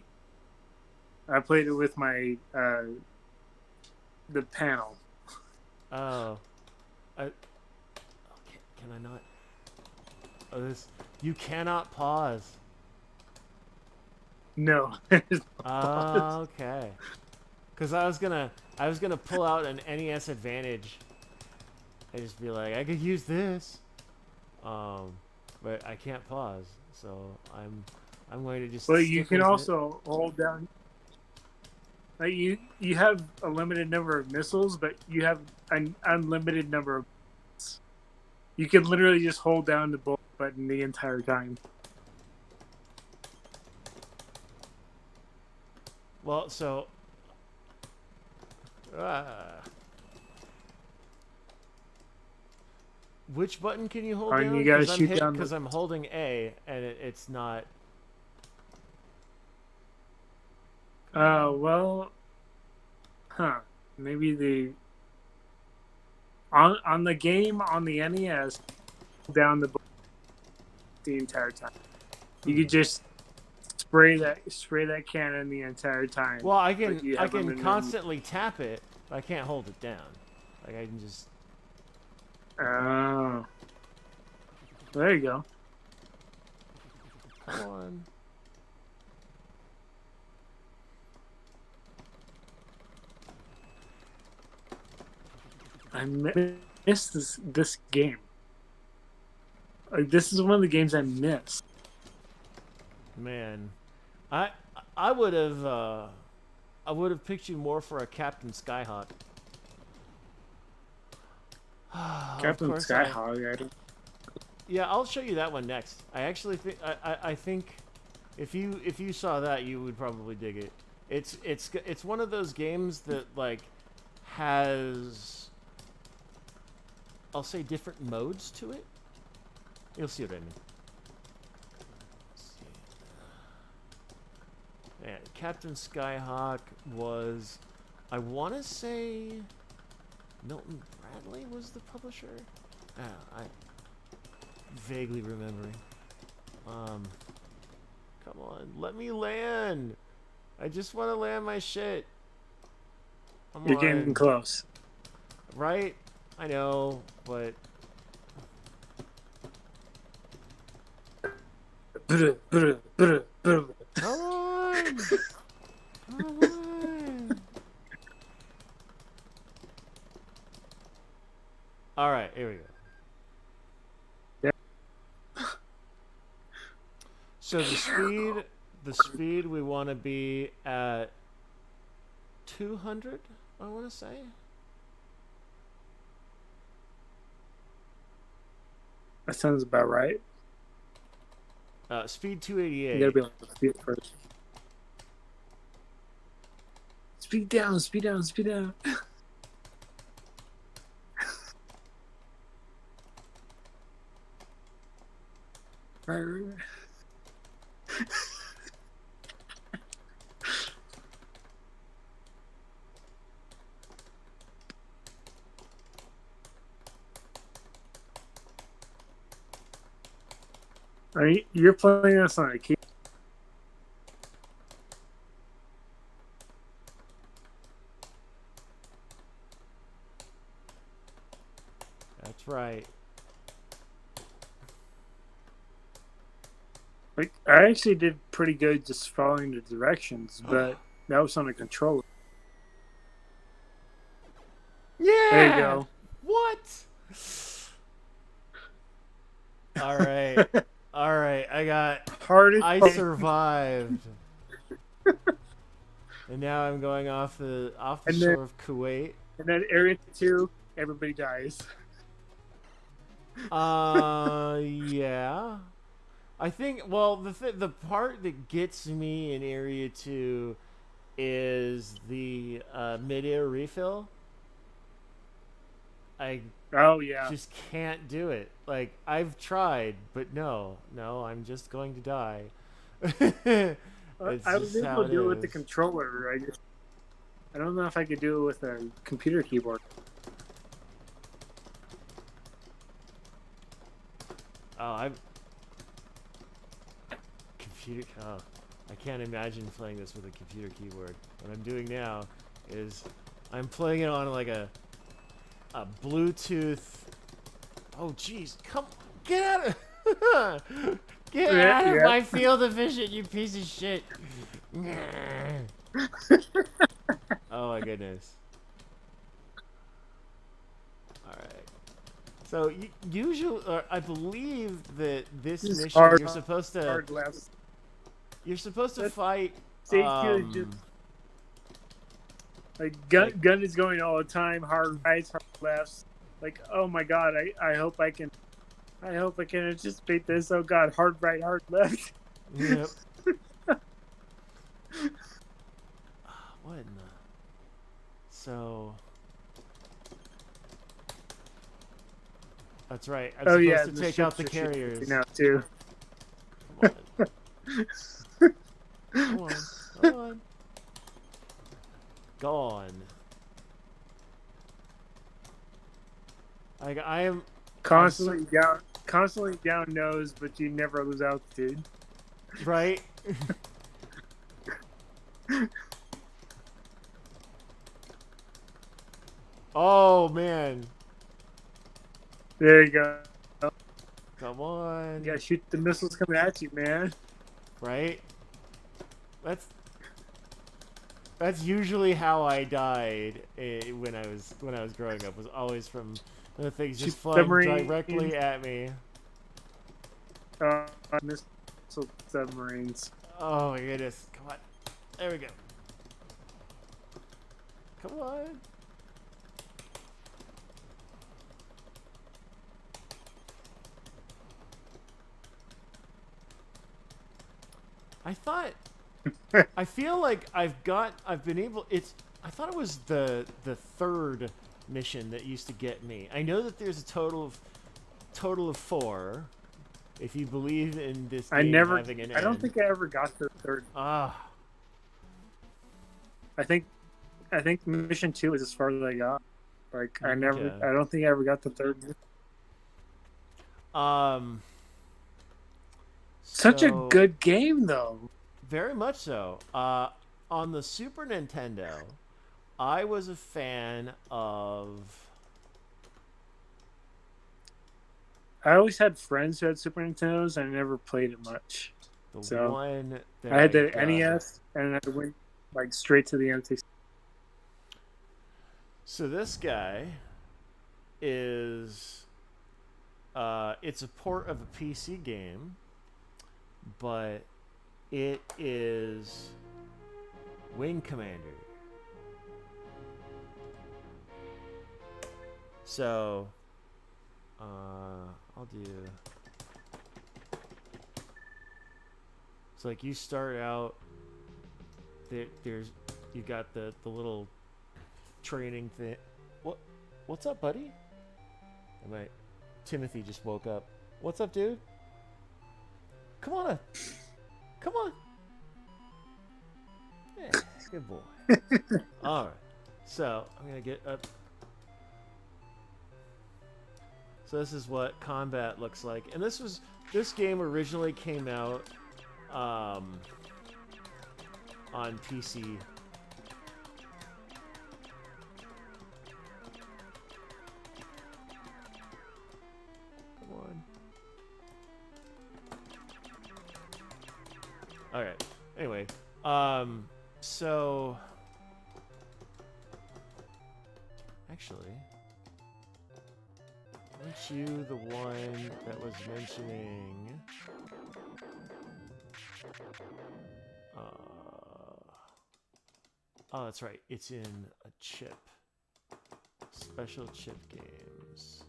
I played it with my the panel. oh, I, okay, can I not? Oh, this, you cannot pause. No. Okay. Because I was gonna pull out an NES Advantage, and just be like, I could use this, but I can't pause, so I'm going to just But you stick can with it. also hold down. Like you have a limited number of missiles, but you have an unlimited number of. You can literally just hold down the bullet button the entire time. Well, so. Ah. Which button can you hold And down? you gotta Because shoot down the. I'm holding A, and it's not. Well, huh? Maybe the on the game on the NES, hold down the bullet the entire time. You could just spray that cannon the entire time. Well, I but you can have them in constantly tap it, but I can't hold it down. Like I can just. Oh, there you go. Come on. I missed this game. Like this is one of the games I miss. Man, I I would have picked you more for a Captain Skyhawk. Of Captain course Skyhawk. I don't. Yeah, I'll show you that one next. I actually think I think if you saw that, you would probably dig it. It's one of those games that like has, I'll say, different modes to it. You'll see what I mean. Yeah, Captain Skyhawk was, I want to say, Milton Bradley was the publisher. I vaguely remembering. Come on, let me land. I just want to land my shit. Come You're on. getting close. Right? I know, but come on. Come on. All right, here we go. So the speed we want to be at 200, I want to say. That sounds about right. Speed You 288. gotta be able to speed first. Speed down, speed down, speed down. Right. You're playing this on a key. That's right. Like I actually did pretty good just following the directions, but that was on a controller. Yeah. There you go. What? All right. All right. I Hardest. survived. And now I'm going off the And shore then of Kuwait. and then area 2, everybody dies. Yeah. I think. Well, the part that gets me in Area 2 is the mid-air refill. I Oh yeah. just can't do it. Like I've tried, but no, I'm just going to die. It's I was just how able to it do it with the is. controller. I don't know if I could do it with a computer keyboard. Oh, I'm computer. Oh, I can't imagine playing this with a computer keyboard. What I'm doing now is I'm playing it on like a Bluetooth. Oh, jeez, get out of get out of my field of vision, you piece of shit. Oh my goodness. All right. So usually, I believe that this mission you're supposed to fight. Stage 2 is just like gun is going all the time. Hard rights, hard lefts. Like, oh my god, I hope I can anticipate this. Oh god, hard right, hard left. Yep. What in the? So. That's right. I'm supposed to take out the carriers. Now too. Come on. Come on. Gone. Like I am constantly down nose, but you never lose altitude. Right? Oh man. There you go. Come on. You gotta shoot the missiles coming at you, man. Right? That's usually how I died when I was growing up. Was always from the things just flying directly at me. Missile submarines. Oh my goodness! Come on, there we go. Come on. I feel like I thought it was the third mission that used to get me. I know that there's a total of 4. If you believe in this game having an end. I don't think I ever got the third. I think mission 2 is as far as I got. Like I don't think I ever got the third. Such a good game, though. Very much so. On the Super Nintendo, I was a fan of. I always had friends who had Super Nintendos, and I never played it much. I had the NES, and I went like straight to the NT. So this guy is. It's a port of a PC game, but it is Wing Commander. So, I'll do. It's like you start out. You got the little training thing. What's up, buddy? Timothy just woke up. What's up, dude? Come on. Come on. Yeah, good boy. All right. So I'm gonna get up. So this is what combat looks like, and this game originally came out on PC. Come on. All right. Anyway, so actually, aren't you the one that was mentioning? Oh, that's right. It's in a chip. Special chip games.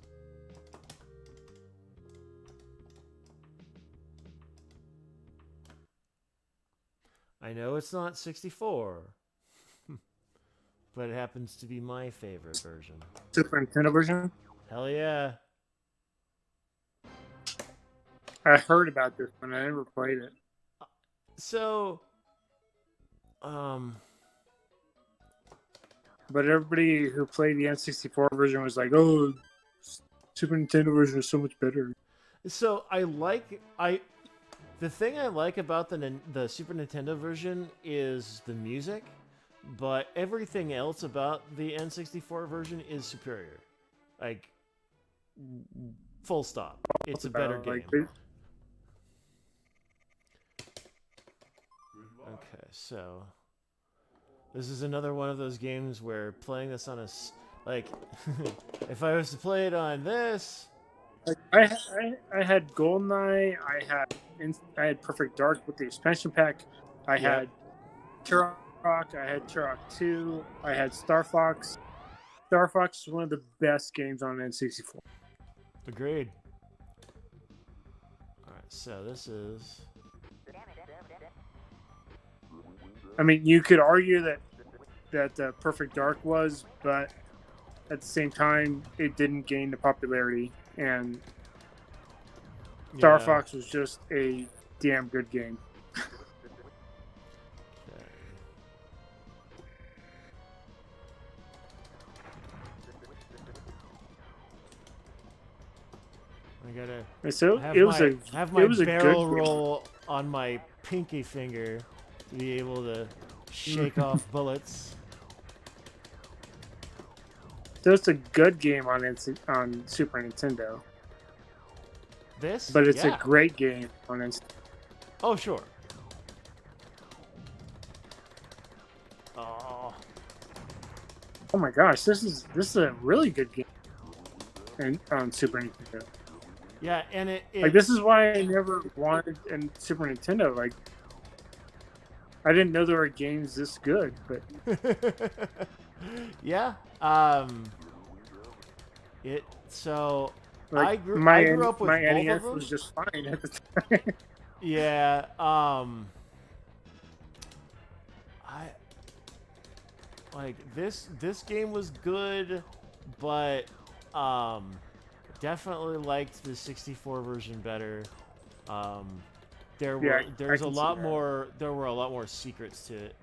I know it's not 64, but it happens to be my favorite version. Super Nintendo version? Hell yeah. I heard about this one. I never played it. So, but everybody who played the N64 version was like, "Oh, Super Nintendo version is so much better." So the thing I like about the Super Nintendo version is the music, but everything else about the N64 version is superior. Like, full stop. It's a better game. Okay, so this is another one of those games where playing this on if I was to play it on this, I had GoldenEye, I had Perfect Dark with the expansion pack, I had Turok, I had Turok 2, I had Star Fox. Star Fox is one of the best games on N64. Agreed. All right, so this is. I mean, you could argue that Perfect Dark was, but at the same time, it didn't gain the popularity, and Star Fox was just a damn good game. I gotta have my barrel roll on my pinky finger to be able to shake off bullets. So it's a good game on Super Nintendo. But it's a great game on Nintendo. Oh, sure. Oh my gosh, this is a really good game on Super Nintendo. Yeah, and it like, this is why I never wanted in Super Nintendo. Like, I didn't know there were games this good, but yeah. Like, I grew up with my both NES of them. was just fine at the time. Yeah. This game was good, but definitely liked the 64 version better. There were a lot more secrets to it.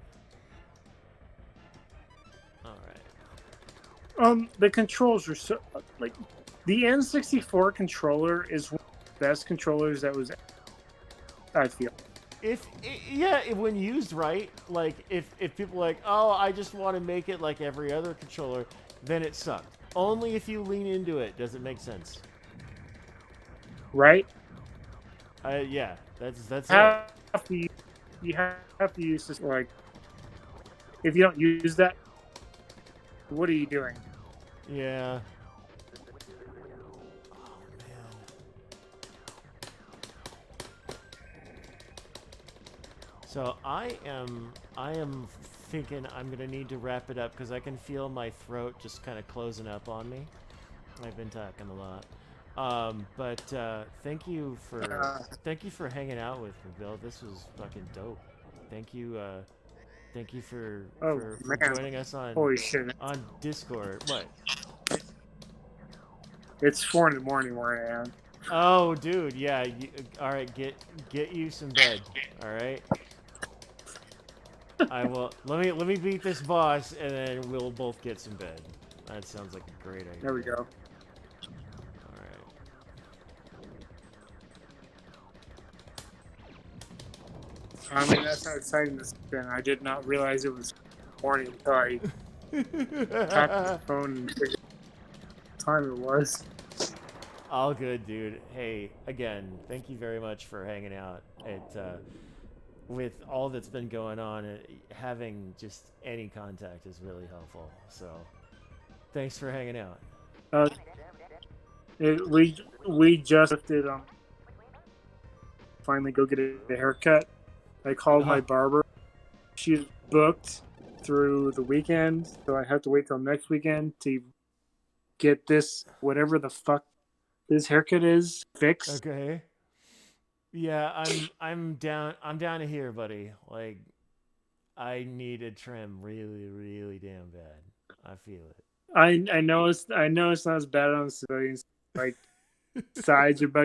All right. The controls are so like the N64 controller is one of the best controllers that was. I feel. When used right, like if people are like, oh, I just want to make it like every other controller, then it sucked. Only if you lean into it does it make sense. Right? Yeah, that's it. You have to use this, like, if you don't use that, what are you doing? Yeah. So I am thinking I'm gonna need to wrap it up because I can feel my throat just kind of closing up on me. I've been talking a lot, but thank you for hanging out with me, Bill. This was fucking dope. Thank you for joining us on Discord. What? It's 4 a.m. where I am. Oh, dude, yeah. All right, get you some bed. All right. I will. Let me beat this boss, and then we'll both get some bed. That sounds like a great idea. There we go. All right. I mean, that's how exciting this has been. I did not realize it was morning until I tapped the phone and figured out what time it was. All good, dude. Hey, again, thank you very much for hanging out. with all that's been going on, having just any contact is really helpful. So, thanks for hanging out. Uh, we just did finally go get a haircut. I called my barber. She's booked through the weekend, so I have to wait till next weekend to get this whatever the fuck this haircut is fixed. Okay. Yeah, I'm down. I'm down to here, buddy. Like, I need a trim really, really damn bad. I feel it. I know it's not as bad on civilians. Like sides are